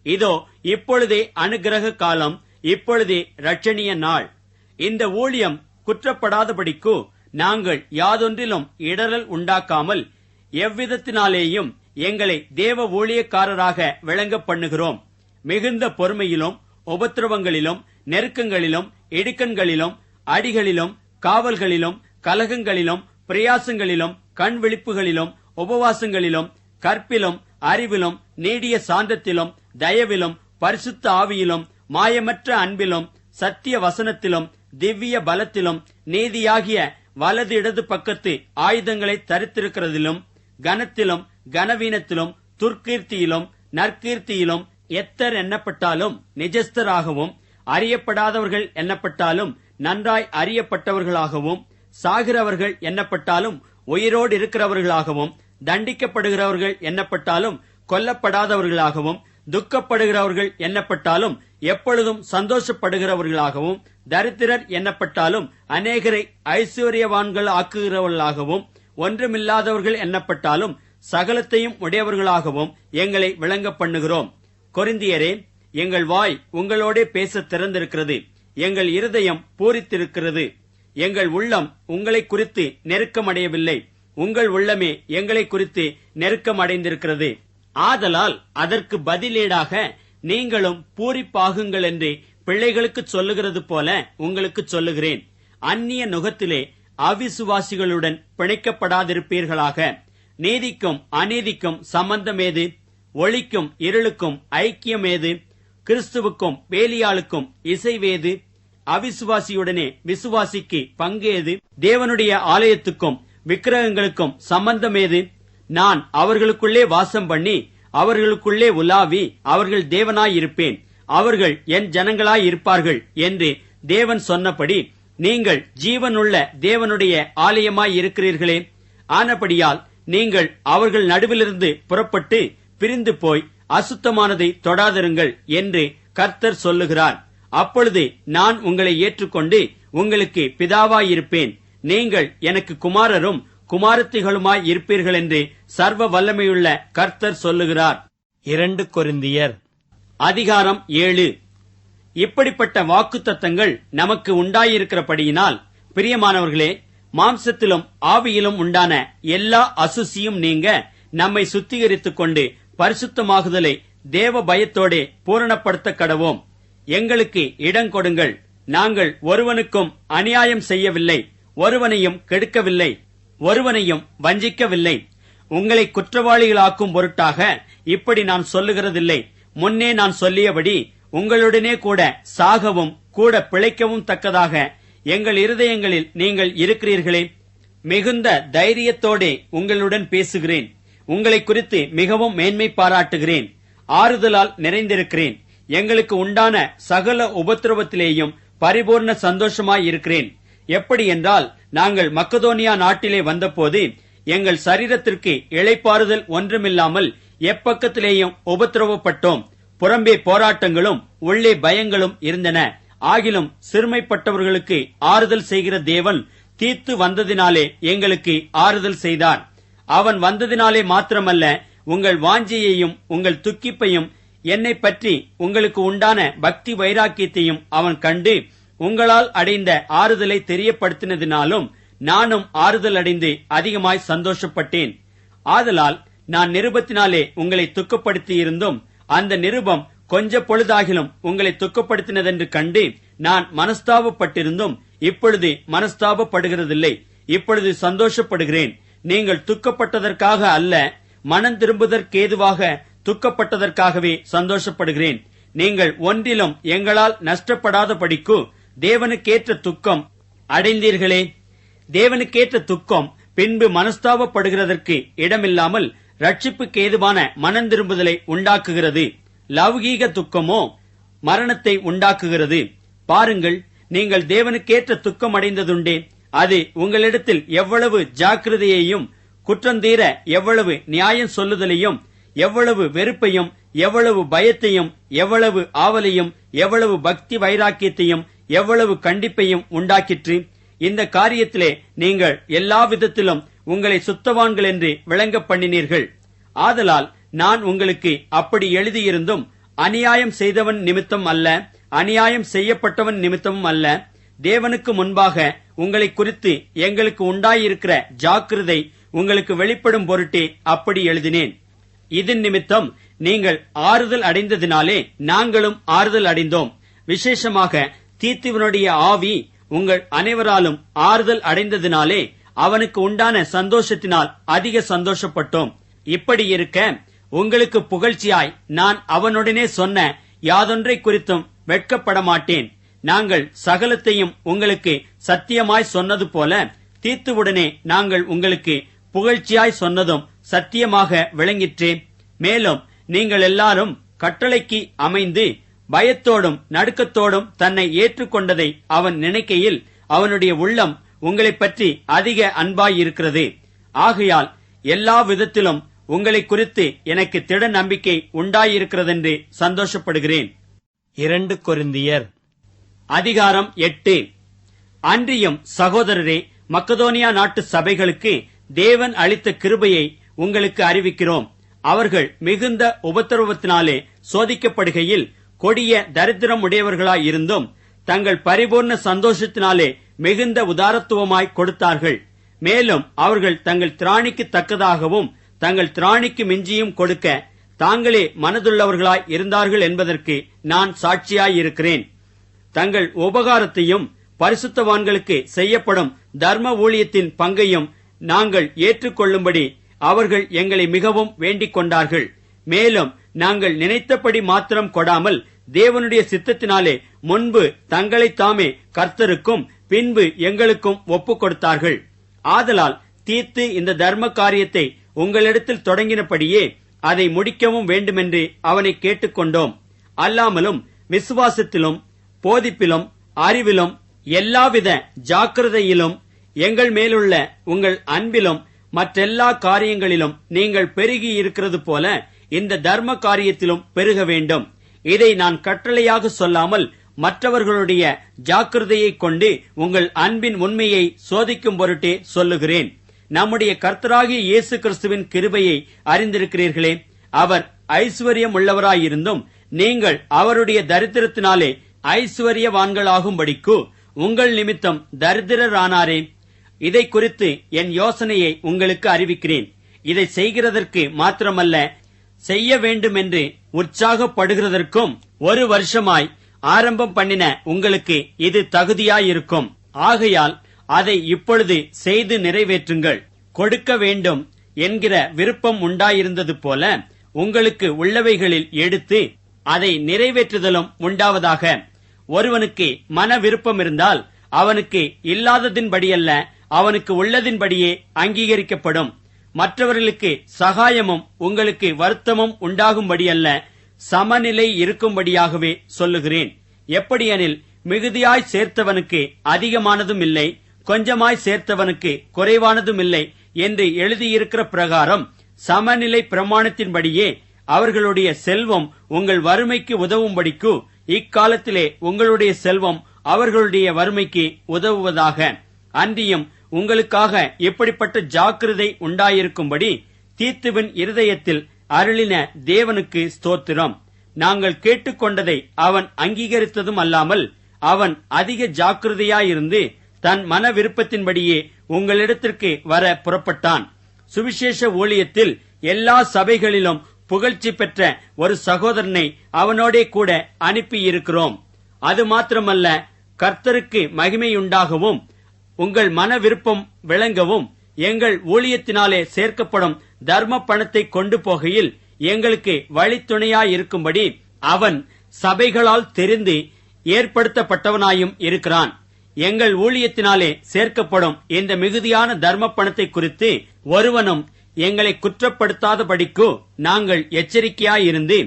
இதோ இப்பொழுதே அனுக்கிரக காலம், இப்பொழுதே இரட்சணிய நாள். இந்த ஊழியம் குற்றப்படாதபடிக்கு நாங்கள் யாதொன்றிலும் இடரல் உண்டாக்காமல் எவ்விதத்தினாலேயும் எங்களை தேவ ஊழியக்காரராக விளங்க பண்ணுகிறோம். மிகுந்த பொறுமையிலும் உபத்திரவங்களிலும் நெருக்கங்களிலும் இடுக்கண்களிலும் அடிகளிலும் காவல்களிலும் கலகங்களிலும் பிரயாசங்களிலும் கண் விழிப்புகளிலும் உபவாசங்களிலும் கற்பிலும் அறிவிலும் நீடிய சாந்தத்திலும் தயவிலும் பரிசுத்த ஆவியிலும் மாயமற்ற அன்பிலும் சத்திய வசனத்திலும் திவ்ய பலத்திலும் நீதியாகிய வலது இடது பக்கத்து ஆயுதங்களை தரித்திருக்கிறதிலும் கனத்திலும் கனவீனத்திலும் துர்க்கீர்த்தியிலும் நற்கீர்த்தியிலும் எத்தர் எண்ணப்பட்டாலும் நிஜஸ்தராகவும் அறியப்படாதவர்கள் எண்ணப்பட்டாலும் நன்றாய் அறியப்பட்டவர்களாகவும் சாகிறவர்கள் எண்ணப்பட்டாலும் உயிரோடு இருக்கிறவர்களாகவும் தண்டிக்கப்படுகிறவர்கள் எண்ணப்பட்டாலும் கொல்லப்படாதவர்களாகவும் துக்கப்படுகிறவர்கள் எண்ணப்பட்டாலும் எப்பொழுதும் சந்தோஷப்படுகிறவர்களாகவும் தரித்திரர் எண்ணப்பட்டாலும் அநேகரை ஐஸ்வர்யவான்கள் ஆக்குகிறவர்களாகவும் ஒன்றுமில்லாதவர்கள் எண்ணப்பட்டாலும் சகலத்தையும் உடையவர்களாகவும் எங்களை விளங்க பண்ணுகிறோம். கொரிந்தியரே, எங்கள் வாய் உங்களோடே பேச திறந்திருக்கிறது, எங்கள் இருதயம் பூரித்திருக்கிறது. எங்கள் உள்ளம் உங்களை குறித்து நெருக்கமடையவில்லை, உங்கள் உள்ளமே எங்களை குறித்து நெருக்கமடைந்திருக்கிறது. ஆதலால் அதற்கு பதிலீடாக நீங்களும் பூரிப்பாகுங்கள் என்று பிள்ளைகளுக்கு சொல்லுகிறது போல உங்களுக்கு சொல்லுகிறேன். அந்நிய நுகத்திலே அவிசுவாசிகளுடன் பிணைக்கப்படாதிருப்பீர்களாக. நீதிக்கும் அநீதிக்கும் சம்பந்தமேது? ஒளிக்கும் இருளுக்கும் ஐக்கியமேது? கிறிஸ்துவுக்கும் பேலியாளுக்கும் இசைவேது? அவிசுவாசியுடனே விசுவாசிக்கு பங்கேது? தேவனுடைய ஆலயத்துக்கும் விக்கிரகங்களுக்கும் சம்பந்தமேது? நான் அவர்களுக்குள்ளே வாசம் பண்ணி அவர்களுக்குள்ளே உலாவி அவர்கள் தேவனாயிருப்பேன், அவர்கள் என் ஜனங்களாயிருப்பார்கள் என்று தேவன் சொன்னபடி நீங்கள் ஜீவனுள்ள தேவனுடைய ஆலயமாயிருக்கிறீர்களே. ஆனபடியால் நீங்கள் அவர்கள் நடுவிலிருந்து புறப்பட்டு பிரிந்து போய் அசுத்தமானதை தொடாதிருங்கள் என்று கர்த்தர் சொல்லுகிறார். அப்பொழுது நான் உங்களை ஏற்றுக்கொண்டு உங்களுக்கு பிதாவாயிருப்பேன், நீங்கள் எனக்கு குமாரரும் குமாரத்திகளுமாய் இருப்பீர்கள் என்று சர்வ வல்லமையுள்ள கர்த்தர் சொல்லுகிறார். 2 கொரிந்தியர் அதிகாரம் 7. இப்படிப்பட்ட வாக்குத்தத்தங்கள் நமக்கு உண்டாயிருக்கிறபடியினால், பிரியமானவர்களே, மாம்சத்திலும் ஆவியிலும் உண்டான எல்லா அசுசியும் நீங்க நம்மை சுத்திகரித்துக் கொண்டு பரிசுத்தமாகுதலை தேவ பயத்தோடே பூரணப்படுத்த கடவோம். எங்களுக்கு இடம் கொடுங்கள். நாங்கள் ஒருவனுக்கும் அநியாயம் செய்யவில்லை, ஒருவனையும் கெடுக்கவில்லை, ஒருவனையும் வஞ்சிக்கவில்லை. உங்களை குற்றவாளிகளாக்கும் பொருட்டாக இப்படி நான் சொல்லுகிறதில்லை. முன்னே நான் சொல்லியபடி உங்களுடனே கூட சாகவும் கூட பிழைக்கவும் தக்கதாக எங்கள் இருதயங்களில் நீங்கள் இருக்கிறீர்களே. மிகுந்த தைரியத்தோடே உங்களுடன் பேசுகிறேன். உங்களை குறித்து மிகவும் மேன்மை பாராட்டுகிறேன். ஆறுதலால் நிறைந்திருக்கிறேன். எங்களுக்கு உண்டான சகல உபத்திரவத்திலேயும் பரிபூர்ண சந்தோஷமாயிருக்கிறேன். எப்படி என்றால், நாங்கள் மக்கதோனியா நாட்டிலே வந்தபோது எங்கள் சரீரத்திற்கு இளைப்பாறுதல் ஒன்றுமில்லாமல் எப்பக்கத்திலேயும் உபத்திரவப்பட்டோம். புறம்பே போராட்டங்களும் உள்ளே பயங்களும் இருந்தன. ஆகிலும் சிறுமைப்பட்டவர்களுக்கு ஆறுதல் செய்கிற தேவன் தீத்து வந்ததினாலே எங்களுக்கு ஆறுதல் செய்தார். அவன் வந்ததினாலே மாத்திரமல்ல, உங்கள் வாஞ்சையையும் உங்கள் துக்கிப்பையும் என்னை பற்றி உங்களுக்கு உண்டான பக்தி வைராக்கியத்தையும் அவன் கண்டு உங்களால் அடைந்த ஆறுதலை தெரியப்படுத்தினதினாலும் நானும் ஆறுதல் அடைந்து அதிகமாய் சந்தோஷப்பட்டேன். ஆதலால் நான் நிருபத்தினாலே உங்களை துக்கப்படுத்தியிருந்தும் அந்த நிருபம் கொஞ்ச பொழுதாகிலும் உங்களை துக்கப்படுத்தினதென்று கண்டு நான் மனஸ்தாபப்பட்டிருந்தும் இப்பொழுது மனஸ்தாபப்படுகிறதில்லை. இப்பொழுது சந்தோஷப்படுகிறேன். நீங்கள் துக்கப்பட்டதற்காக அல்ல, மனம் திரும்புதற்கேதுவாக துக்கப்பட்டதற்காகவே சந்தோஷப்படுகிறேன். நீங்கள் ஒன்றிலும் எங்களால் நஷ்டப்படாதபடிக்கு தேவனுக்கேற்ற துக்கம் அடைந்தீர்களே. தேவனுக்கேற்ற துக்கம் பின்பு மனஸ்தாபப்படுகிறதற்கு இடமில்லாமல் ரட்சிப்புக்கு ஏதுவான மனம் திரும்புதலை உண்டாக்குகிறது. லௌகீக துக்கமோ மரணத்தை உண்டாக்குகிறது. பாருங்கள், நீங்கள் தேவனுக்கேற்ற துக்கம் அடைந்ததுண்டே. அது உங்களிடத்தில் எவ்வளவு ஜாக்கிரதையையும் குற்றந்தீர எவ்வளவு நியாயம் சொல்லுதலையும் எவ்வளவு வெறுப்பையும் எவ்வளவு பயத்தையும் எவ்வளவு ஆவலையும் எவ்வளவு பக்தி வைராக்கியத்தையும் எவ்வளவு கண்டிப்பையும் உண்டாக்கிற்று. இந்த காரியத்திலே நீங்கள் எல்லா விதத்திலும் உங்களை சுத்தவான்கள் என்று விளங்க பண்ணினீர்கள். ஆதலால் நான் உங்களுக்கு அப்படி எழுதியிருந்தும் அநியாயம் செய்தவன் நிமித்தம் அல்ல, அநியாயம் செய்யப்பட்டவன் நிமித்தமும் அல்ல, தேவனுக்கு முன்பாக உங்களை குறித்து எங்களுக்கு உண்டாயிருக்கிற ஜாக்கிரதை உங்களுக்கு வெளிப்படும் பொருட்டே அப்படி எழுதினேன். இதன் நிமித்தம் நீங்கள் ஆறுதல் அடைந்ததினாலே நாங்களும் ஆறுதல் அடைந்தோம். விசேஷமாக தீத்துவனுடைய ஆவி உங்கள் அனைவராலும் ஆறுதல் அடைந்ததினாலே அவனுக்கு உண்டான சந்தோஷத்தினால் அதிக சந்தோஷப்பட்டோம். இப்படி இருக்க உங்களுக்கு புகழ்ச்சியாய் நான் அவனுடனே சொன்ன யாதொன்றை குறித்தும் வெட்கப்பட மாட்டேன். நாங்கள் சகலத்தையும் உங்களுக்கு சத்தியமாய் சொன்னது போல தீத்துவுடனே நாங்கள் உங்களுக்கு புகழ்ச்சியாய் சொன்னதும் சத்தியமாக விளங்கிற்றே. மேலும் நீங்கள் எல்லாரும் கட்டளைக்கு அமைந்து பயத்தோடும் நடுக்கத்தோடும் தன்னை ஏற்றுக்கொண்டதை அவன் நினைக்கையில் அவனுடைய உள்ளம் உங்களை பற்றி அதிக அன்பாயிருக்கிறது. ஆகையால் எல்லா விதத்திலும் உங்களை குறித்து எனக்கு திட நம்பிக்கை உண்டாயிருக்கிறதென்று சந்தோஷப்படுகிறேன். 2 கொரிந்தியர் அதிகாரம் 8. அன்றியும் சகோதரரே, மக்கதோனியா நாட்டு சபைகளுக்கு தேவன் அளித்த கிருபையை உங்களுக்கு அறிவிக்கிறோம். அவர்கள் மிகுந்த உபத்திரவத்தினாலே சோதிக்கப்படுகையில் கொடிய தரித்திரம் உடையவர்களாயிருந்தும் தங்கள் பரிபூர்ண சந்தோஷத்தினாலே மிகுந்த உதாரத்துவமாய் கொடுத்தார்கள். மேலும் அவர்கள் தங்கள் திராணிக்கு தக்கதாகவும் தங்கள் திராணிக்கு மிஞ்சியும் கொடுக்க தாங்களே மனதுள்ளவர்களாய் இருந்தார்கள் என்பதற்கு நான் சாட்சியாயிருக்கிறேன். தங்கள் உபகாரத்தையும் பரிசுத்தவான்களுக்கு செய்யப்படும் தர்ம ஊழியத்தின் பங்கையும் நாங்கள் ஏற்றுக்கொள்ளும்படி அவர்கள் எங்களை மிகவும் வேண்டிக் கொண்டார்கள். மேலும் நாங்கள் நினைத்தபடி மாத்திரம் கொடாமல் தேவனுடைய சித்தத்தினாலே முன்பு தங்களைத் தாமே கர்த்தருக்கும் பின்பு எங்களுக்கும் ஒப்புக் கொடுத்தார்கள். ஆதலால் தீத்து இந்த தர்ம காரியத்தை உங்களிடத்தில் தொடங்கினபடியே அதை முடிக்கவும் வேண்டுமென்று அவனை கேட்டுக்கொண்டோம். அல்லாமலும் விசுவாசத்திலும் போதிப்பிலும் அறிவிலும் எல்லாவித ஜாக்கிரதையிலும் எங்கள் மேலுள்ள உங்கள் அன்பிலும் மற்றெல்லா காரியங்களிலும் நீங்கள் பெருகி இருக்கிறது போல இந்த தர்ம காரியத்திலும் பெருக வேண்டும். இதை நான் கட்டளையாக சொல்லாமல் மற்றவர்களுடைய ஜாக்கிரதையை கொண்டு உங்கள் அன்பின் உண்மையை சோதிக்கும் பொருட்டே சொல்லுகிறேன். நம்முடைய கர்த்தராகிய இயேசு கிறிஸ்துவின் கிருபையை அறிந்திருக்கிறீர்களே. அவர் ஐஸ்வர்யம் உள்ளவராயிருந்தும் நீங்கள் அவருடைய தரித்திரத்தினாலே ஐஸ்வர்யவான்களாகும்படிக்கு உங்கள் நிமித்தம் தரித்திரரானாரே. இதை குறித்து என் யோசனையை உங்களுக்கு அறிவிக்கிறேன். இதை செய்கிறதற்கு மாத்திரமல்ல, செய்ய வேண்டுமென்று உற்சாகப்படுகிறதற்கும் 1 வருஷமாய் ஆரம்பம் பண்ணின உங்களுக்கு இது தகுதியாயிருக்கும். ஆகையால் அதை இப்பொழுது செய்து நிறைவேற்றுங்கள். கொடுக்க வேண்டும் என்கிற விருப்பம் உண்டாயிருந்தது போல உங்களுக்கு உள்ளவைகளில் எடுத்து அதை நிறைவேற்றுதலும் உண்டாவதாக. ஒருவனுக்கு மன விருப்பம் இருந்தால் அவனுக்கு இல்லாததின்படியல்ல, அவனுக்கு உள்ளதின்படியே அங்கீகரிக்கப்படும். மற்றவர்களுக்கு சகாயமும் உங்களுக்கு வருத்தமும் உண்டாகும்படியல்ல, சமநிலை இருக்கும்படியாகவே சொல்லுகிறேன். எப்படியெனில், மிகுதியாய் சேர்த்தவனுக்கு அதிகமானதும் இல்லை, கொஞ்சமாய் சேர்த்தவனுக்கு குறைவானதும் இல்லை என்று எழுதியிருக்கிற பிரகாரம் சமநிலை பிரமாணத்தின்படியே அவர்களுடைய செல்வம் உங்கள் வறுமைக்கு உதவும்படிக்கு இக்காலத்திலே உங்களுடைய செல்வம் அவர்களுடைய வறுமைக்கு உதவுவதாக. அன்றியும் உங்களுக்காக இப்படிப்பட்ட ஜாக்கிரதை உண்டாயிருக்கும்படி தீத்துவின் இருதயத்தில் அருளின தேவனுக்கு ஸ்தோத்திரம். நாங்கள் கேட்டுக்கொண்டதை அவன் அங்கீகரித்ததும் அல்லாமல் அவன் அதிக ஜாக்கிரதையாயிருந்து தன் மன விருப்பத்தின்படியே உங்களிடத்திற்கு வர புறப்பட்டான். சுவிசேஷ ஊழியத்தில் எல்லா சபைகளிலும் புகழ்ச்சி பெற்ற ஒரு சகோதரனை அவனோடே கூட அனுப்பியிருக்கிறோம். அது மாத்திரமல்ல, கர்த்தருக்கு மகிமையுண்டாகவும் உங்கள் மன விருப்பம் விளங்கவும் எங்கள் ஊழியத்தினாலே சேர்க்கப்படும் தர்ம பணத்தை கொண்டு போகையில் எங்களுக்கு வழித்துணையாயிருக்கும்படி அவன் சபைகளால் தெரிந்து ஏற்படுத்தப்பட்டவனாயும் இருக்கிறான். எங்கள் ஊழியத்தினாலே சேர்க்கப்படும் இந்த மிகுதியான தர்ம பணத்தை குறித்து ஒருவனும் எங்களை குற்றப்படுத்தாதபடிக்கு நாங்கள் எச்சரிக்கையாயிருந்து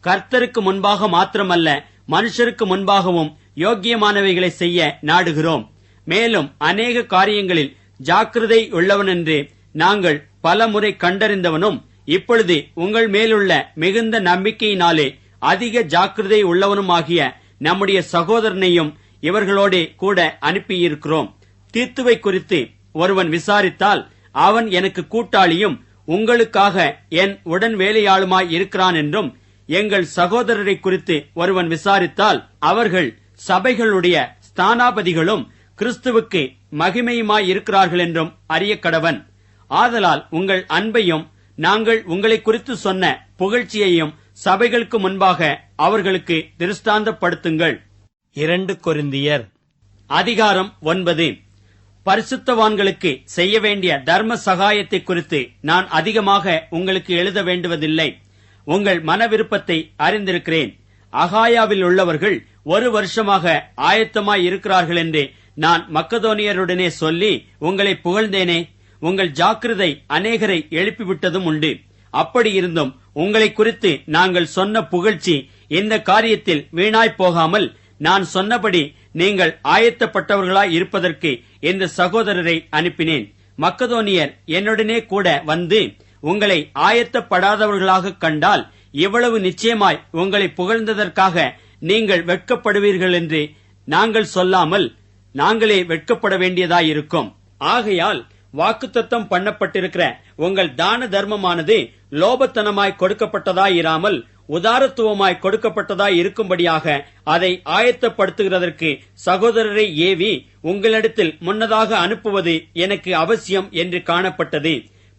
கர்த்தருக்கு முன்பாக மாத்திரமல்ல மனுஷருக்கு முன்பாகவும் யோக்கியமானவைகளை செய்ய நாடுகிறோம். மேலும் அநேக காரியங்களில் ஜாக்கிரதை உள்ளவனென்று நாங்கள் பல முறை கண்டறிந்தவனும் இப்பொழுது உங்கள் மேலுள்ள மிகுந்த நம்பிக்கையினாலே அதிக ஜாக்கிரதை உள்ளவனுமாகிய நம்முடைய சகோதரனையும் இவர்களோடே கூட அனுப்பியிருக்கிறோம். தீத்துவை குறித்து ஒருவன் விசாரித்தால் அவன் எனக்கு கூட்டாளியும் உங்களுக்காக என் உடன் வேலையாளுமாய் இருக்கிறான் என்றும், எங்கள் சகோதரரை குறித்து ஒருவன் விசாரித்தால் அவர்கள் சபைகளுடைய ஸ்தானாபதிகளும் கிறிஸ்துவுக்கு மகிமையுமாய் இருக்கிறார்கள் என்றும் அறிய கடவன். ஆதலால் உங்கள் அன்பையும் நாங்கள் உங்களை குறித்து சொன்ன புகழ்ச்சியையும் சபைகளுக்கு முன்பாக அவர்களுக்கு திருஷ்டாந்தப்படுத்துங்கள். 2 கொரிந்தியர் அதிகாரம் 9. பரிசுத்தவான்களுக்கு செய்ய வேண்டிய தர்ம சகாயத்தை குறித்து நான் அதிகமாக உங்களுக்கு எழுத வேண்டுவதில்லை. உங்கள் மன விருப்பத்தை அறிந்திருக்கிறேன். அகாயாவில் உள்ளவர்கள் 1 வருஷமாக ஆயத்தமாய் இருக்கிறார்கள் என்று நான் மக்கதோனியருடனே சொல்லி உங்களை புகழ்ந்தேனே. உங்கள் ஜாக்கிரதை அநேகரை எழுப்பிவிட்டதும் உண்டு. அப்படி இருந்தும் உங்களை குறித்து நாங்கள் சொன்ன புகழ்ச்சி இந்த காரியத்தில் வீணாய் போகாமல் நான் சொன்னபடி நீங்கள் ஆயத்தப்பட்டவர்களாய் இருப்பதற்கு இந்த சகோதரரை அனுப்பினேன். மக்கதோனியர் என்னுடனே கூட வந்து உங்களை ஆயத்தப்படாதவர்களாக கண்டால் இவ்வளவு நிச்சயமாய் உங்களை புகழ்ந்ததற்காக நீங்கள் வெட்கப்படுவீர்கள் என்று நாங்கள் சொல்லாமல் நாங்களே வெட்கப்பட வேண்டியதாயிருக்கும். ஆகையால் வாக்குத்தத்தம் பண்ணப்பட்டிருக்கிற உங்கள் தான தர்மமானது லோபத்தனமாய் கொடுக்கப்பட்டதாயிராமல் உதாரத்துவமாய் கொடுக்கப்பட்டதாய் இருக்கும்படியாக அதை ஆயத்தப்படுத்துகிறதற்கு சகோதரரை ஏவி உங்களிடத்தில் முன்னதாக அனுப்புவது எனக்கு அவசியம் என்று காணப்பட்டது.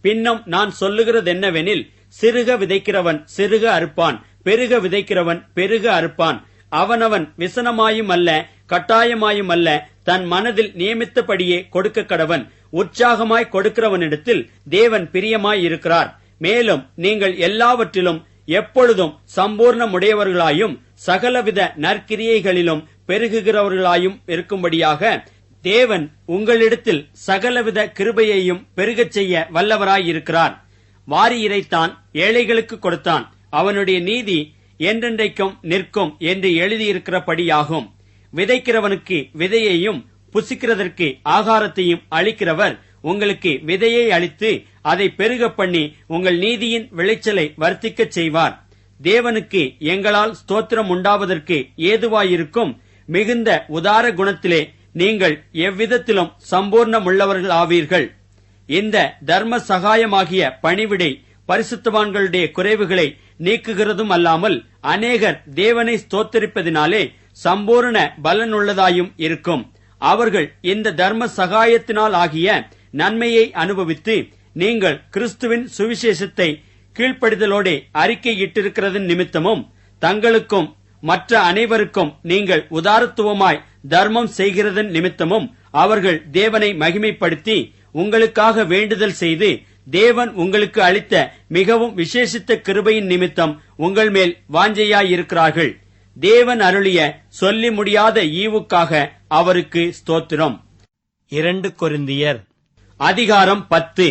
பின்னும் நான் சொல்லுகிறதென்னவெனில், சிறுக விதைக்கிறவன் சிறுக அறுப்பான், பெருக விதைக்கிறவன் பெருக அறுப்பான். அவனவன் விசனமாயும் அல்ல கட்டாயமாயும் அல்ல, தன் மனதில் நியமித்தபடியே கொடுக்க கடவன். உற்சாகமாய் கொடுக்கிறவனிடத்தில் தேவன் பிரியமாய் இருக்கிறார். மேலும் நீங்கள் எல்லாவற்றிலும் எப்பொழுதும் சம்பூர்ணமுடையவர்களாயும் சகலவித நற்கிரியைகளிலும் பெருகுகிறவர்களாயும் இருக்கும்படியாக தேவன் உங்களிடத்தில் சகலவித கிருபையையும் பெருகச் செய்ய வல்லவராயிருக்கிறார். வாரி இறைத்தான், ஏழைகளுக்கு கொடுத்தான், அவனுடைய நீதி என்றென்றைக்கும் நிற்கும் என்று எழுதியிருக்கிறபடியாகும். விதைக்கிறவனுக்கு விதையையும் புசிக்கிறதற்கு ஆகாரத்தையும் அளிக்கிறவர் உங்களுக்கு விதையை அளித்து அதை பெருக பண்ணி உங்கள் நீதியின் விளைச்சலை வர்த்திக்கச் செய்வார். தேவனுக்கு எங்களால் ஸ்தோத்திரம் உண்டாவதற்கு ஏதுவாயிருக்கும் மிகுந்த உதார குணத்திலே நீங்கள் எவ்விதத்திலும் சம்பூர்ணமுள்ளவர்கள் ஆவீர்கள். இந்த தர்ம சகாயமாகிய பணிவிடை பரிசுத்தவான்களுடைய குறைவுகளை நீக்குகிறதும் அல்லாமல் அநேகர் தேவனை ஸ்தோத்தரிப்பதினாலே சம்பூர்ண பலனுள்ளதாயும் இருக்கும். அவர்கள் இந்த தர்ம சகாயத்தினால் ஆகிய நன்மையை அனுபவித்து நீங்கள் கிறிஸ்துவின் சுவிசேஷத்தை கீழ்ப்படிதலோடு அறிக்கையிட்டிருக்கிறதன் நிமித்தமும் தங்களுக்கும் மற்ற அனைவருக்கும் நீங்கள் உதாரத்துவமாய் தர்மம் செய்கிறதன் நிமித்தமும் அவர்கள் தேவனை மகிமைப்படுத்தி உங்களுக்காக வேண்டுதல் செய்து தேவன் உங்களுக்கு அளித்த மிகவும் விசேஷித்த கிருபையின் நிமித்தம் உங்கள் மேல் வாஞ்சையாயிருக்கிறார்கள். தேவன் அருளிய சொல்லி முடியாத ஈவுக்காக அவருக்கு ஸ்தோத்திரம். 2 கொரிந்தியர் அதிகாரம் 10.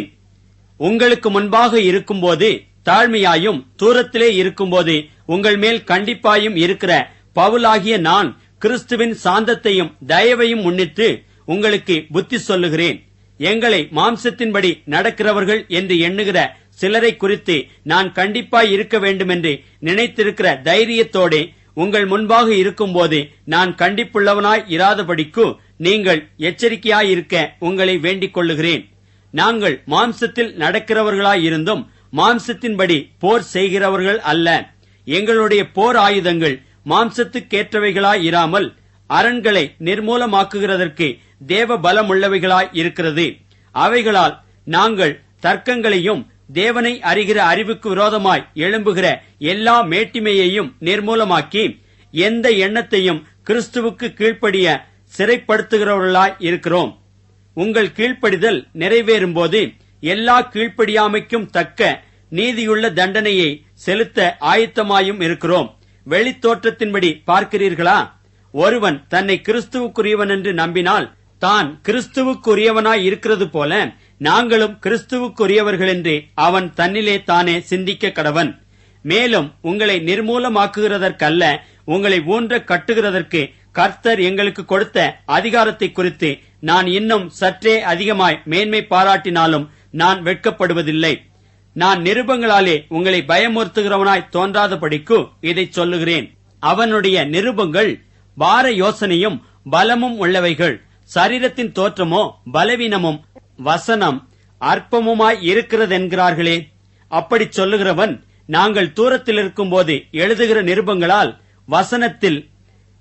உங்களுக்கு முன்பாக இருக்கும்போது தாழ்மையாயும் தூரத்திலே இருக்கும்போது உங்கள் மேல் கண்டிப்பாயும் இருக்கிற பவுலாகிய நான் கிறிஸ்துவின் சாந்தத்தையும் தயவையும் முன்னிட்டு உங்களுக்கு புத்தி சொல்லுகிறேன். எங்களை மாம்சத்தின்படி நடக்கிறவர்கள் என்று எண்ணுகிற சிலரை குறித்து நான் கண்டிப்பாய் இருக்க வேண்டுமென்று நினைத்திருக்கிற தைரியத்தோடு உங்கள் முன்பாக இருக்கும்போது நான் கண்டிப்புள்ளவனாய் இராதபடிக்கு நீங்கள் எச்சரிக்கையாயிருக்க உங்களை வேண்டிக் கொள்ளுகிறேன். நாங்கள் மாம்சத்தில் நடக்கிறவர்களாயிருந்தும் மாம்சத்தின்படி போர் செய்கிறவர்கள் அல்ல. எங்களுடைய போர் ஆயுதங்கள் மாம்சத்துக்கேற்றவைகளாயிராமல் அரண்களை நிர்மூலமாக்குகிறதற்கு தேவ பலமுள்ளவைகளாய் இருக்கிறது. அவைகளால் நாங்கள் தர்க்கங்களையும் தேவனை அறிகிற அறிவுக்கு விரோதமாய் எழும்புகிற எல்லா மேட்டிமையையும் நிர்மூலமாக்கி எந்த எண்ணத்தையும் கிறிஸ்துவுக்கு கீழ்ப்படிய சிறைப்படுத்துகிறவர்களாய் இருக்கிறோம். உங்கள் கீழ்ப்படிதல் நிறைவேறும்போது எல்லா கீழ்ப்படியாமைக்கும் தக்க நீதியுள்ள தண்டனையை செலுத்த ஆயத்தமாயும் இருக்கிறோம். வெளித்தோற்றத்தின்படி பார்க்கிறீர்களா? ஒருவன் தன்னை கிறிஸ்துவுக்குரியவன் என்று நம்பினால் தான் கிறிஸ்துவுக்குரியவனாய் இருக்கிறது போல நாங்களும் கிறிஸ்துவுக்குரியவர்கள் என்று அவன் தன்னிலே தானே சிந்திக்க கடவன். மேலும் உங்களை நிர்மூலமாக்குகிறதற்கல்ல, உங்களை ஊன்ற கட்டுகிறதற்கு கர்த்தர் எங்களுக்கு கொடுத்த அதிகாரத்தை குறித்து நான் இன்னும் சற்றே அதிகமாய் மேன்மை பாராட்டினாலும் நான் வெட்கப்படுவதில்லை. நான் நிருபங்களாலே உங்களை பயமுறுத்துகிறவனாய் தோன்றாதபடிக்கு இதை சொல்லுகிறேன். அவனுடைய நிருபங்கள் பார யோசனையும் பலமும் உள்ளவைகள். சரீரத்தின் தோற்றமோ பலவீனமும் வசனம் அற்பமுமாய் இருக்கிறதென்கிறார்களே. அப்படி சொல்லுகிறவன் நாங்கள் தூரத்தில் இருக்கும்போது எழுதுகிற நிருபங்களால் வசனத்தில்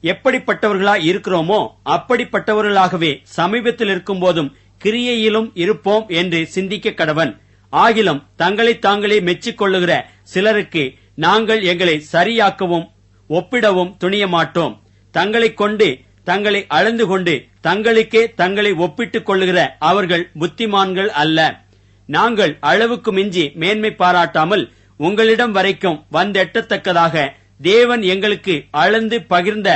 எப்படிப்பட்டவர்களாய் இருக்கிறோமோ அப்படிப்பட்டவர்களாகவே சமீபத்தில் இருக்கும் போதும் கிரியையிலும் இருப்போம் என்று சிந்திக்க கடவன். ஆகிலும் தங்களை தாங்களே மெச்சிக் கொள்ளுகிற சிலருக்கு நாங்கள் எங்களை சரியாக்கவும் ஒப்பிடவும் துணிய மாட்டோம். தங்களை கொண்டு தங்களை அளந்து கொண்டு தங்களுக்கே தங்களை ஒப்பிட்டுக் கொள்ளுகிற அவர்கள் புத்திமான்கள் அல்ல. நாங்கள் அளவுக்கு மிஞ்சி மேன்மை பாராட்டாமல் உங்களிடம் வரைக்கும் வந்தெட்டத்தக்கதாக தேவன் எங்களுக்கு அளந்து பகிர்ந்த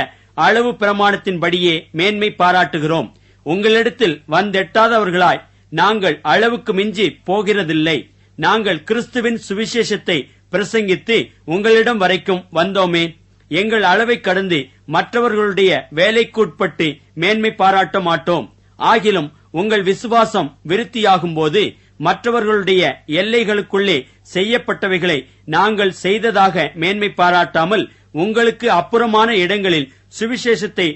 அளவு பிரமாணத்தின்படியே மேன்மை பாராட்டுகிறோம். உங்களிடத்தில் வந்தெட்டாதவர்களாய் நாங்கள் அளவுக்கு மிஞ்சி போகிறதில்லை. நாங்கள் கிறிஸ்துவின் சுவிசேஷத்தை பிரசங்கித்து உங்களிடம் வரைக்கும் வந்தோமே. எங்கள் அளவை கடந்து மற்றவர்களுடைய வேலைக்குட்பட்டு மேன்மை பாராட்ட மாட்டோம். ஆகிலும் உங்கள் விசுவாசம் விருத்தியாகும் போது மற்றவர்களுடைய எல்லைகளுக்குள்ளே செய்யப்பட்டவைகளை நாங்கள் செய்ததாக மேன்மை பாராட்டாமல் உங்களுக்கு அப்புறமான இடங்களில் சுவிசேஷத்தை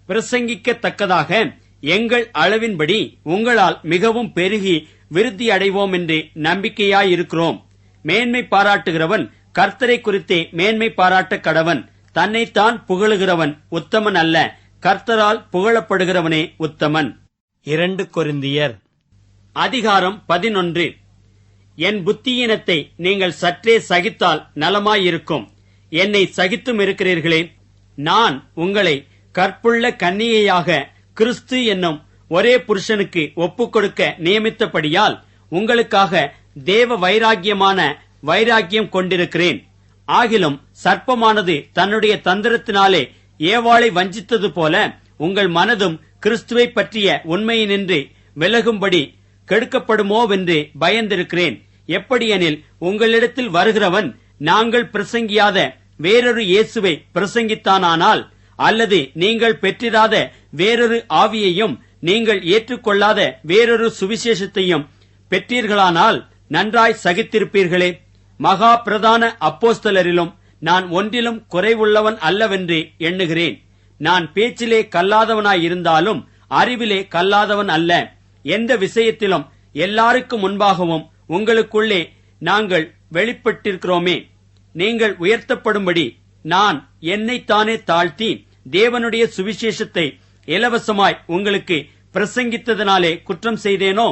பிரசங்கிக்கத்தக்கதாக எங்கள் அளவின்படி உங்களால் மிகவும் பெருகி விருத்தி அடைவோம் என்று நம்பிக்கையாயிருக்கிறோம். மேன்மை பாராட்டுகிறவன் கர்த்தரை குறித்தே மேன்மை பாராட்ட கடவன். தன்னைத்தான் புகழுகிறவன் உத்தமன் அல்ல, கர்த்தரால் புகழப்படுகிறவனே உத்தமன். 2 கொரிந்தியர் அதிகாரம் 11. என் புத்தியீனத்தை நீங்கள் சற்றே சகித்தால் நலமாயிருக்கும். என்னை சகித்தும் இருக்கிறீர்களே. நான் உங்களை கற்புள்ள கன்னிகையாக கிறிஸ்து என்னும் ஒரே புருஷனுக்கு ஒப்புக்கொடுக்க நியமித்தபடியால் உங்களுக்காக தேவ வைராக்கியமான வைராக்கியம் கொண்டிருக்கிறேன். ஆகிலும் சர்ப்பமானது தன்னுடைய தந்திரத்தினாலே ஏவாளை வஞ்சித்தது போல உங்கள் மனதும் கிறிஸ்துவை பற்றிய உண்மையினின்று விலகும்படி கெடுக்கப்படுமோவென்று பயந்திருக்கிறேன். எப்படியெனில் உங்களிடத்தில் வருகிறவன் நாங்கள் பிரசங்கியாத வேறொரு இயேசுவை பிரசங்கித்தானால், அல்லது நீங்கள் பெற்றிராத வேறொரு ஆவியையும் நீங்கள் ஏற்றுக்கொள்ளாத வேறொரு சுவிசேஷத்தையும் பெற்றீர்களானால் நன்றாய் சகித்திருப்பீர்களே. மகா பிரதான அப்போஸ்தலரிலும் நான் ஒன்றிலும் குறைவுள்ளவன் அல்லவென்று எண்ணுகிறேன். நான் பேச்சிலே கல்லாதவனாயிருந்தாலும் அறிவிலே கல்லாதவன் அல்ல. எந்த விஷயத்திலும் எல்லாருக்கும் முன்பாகவும் உங்களுக்குள்ளே நாங்கள் வெளிப்பட்டிருக்கிறோமே. நீங்கள் உயர்த்தப்படும்படி நான் என்னைத்தானே தாழ்த்தி தேவனுடைய சுவிசேஷத்தை இலவசமாய் உங்களுக்கு பிரசங்கித்ததனாலே குற்றம் செய்தேனோ?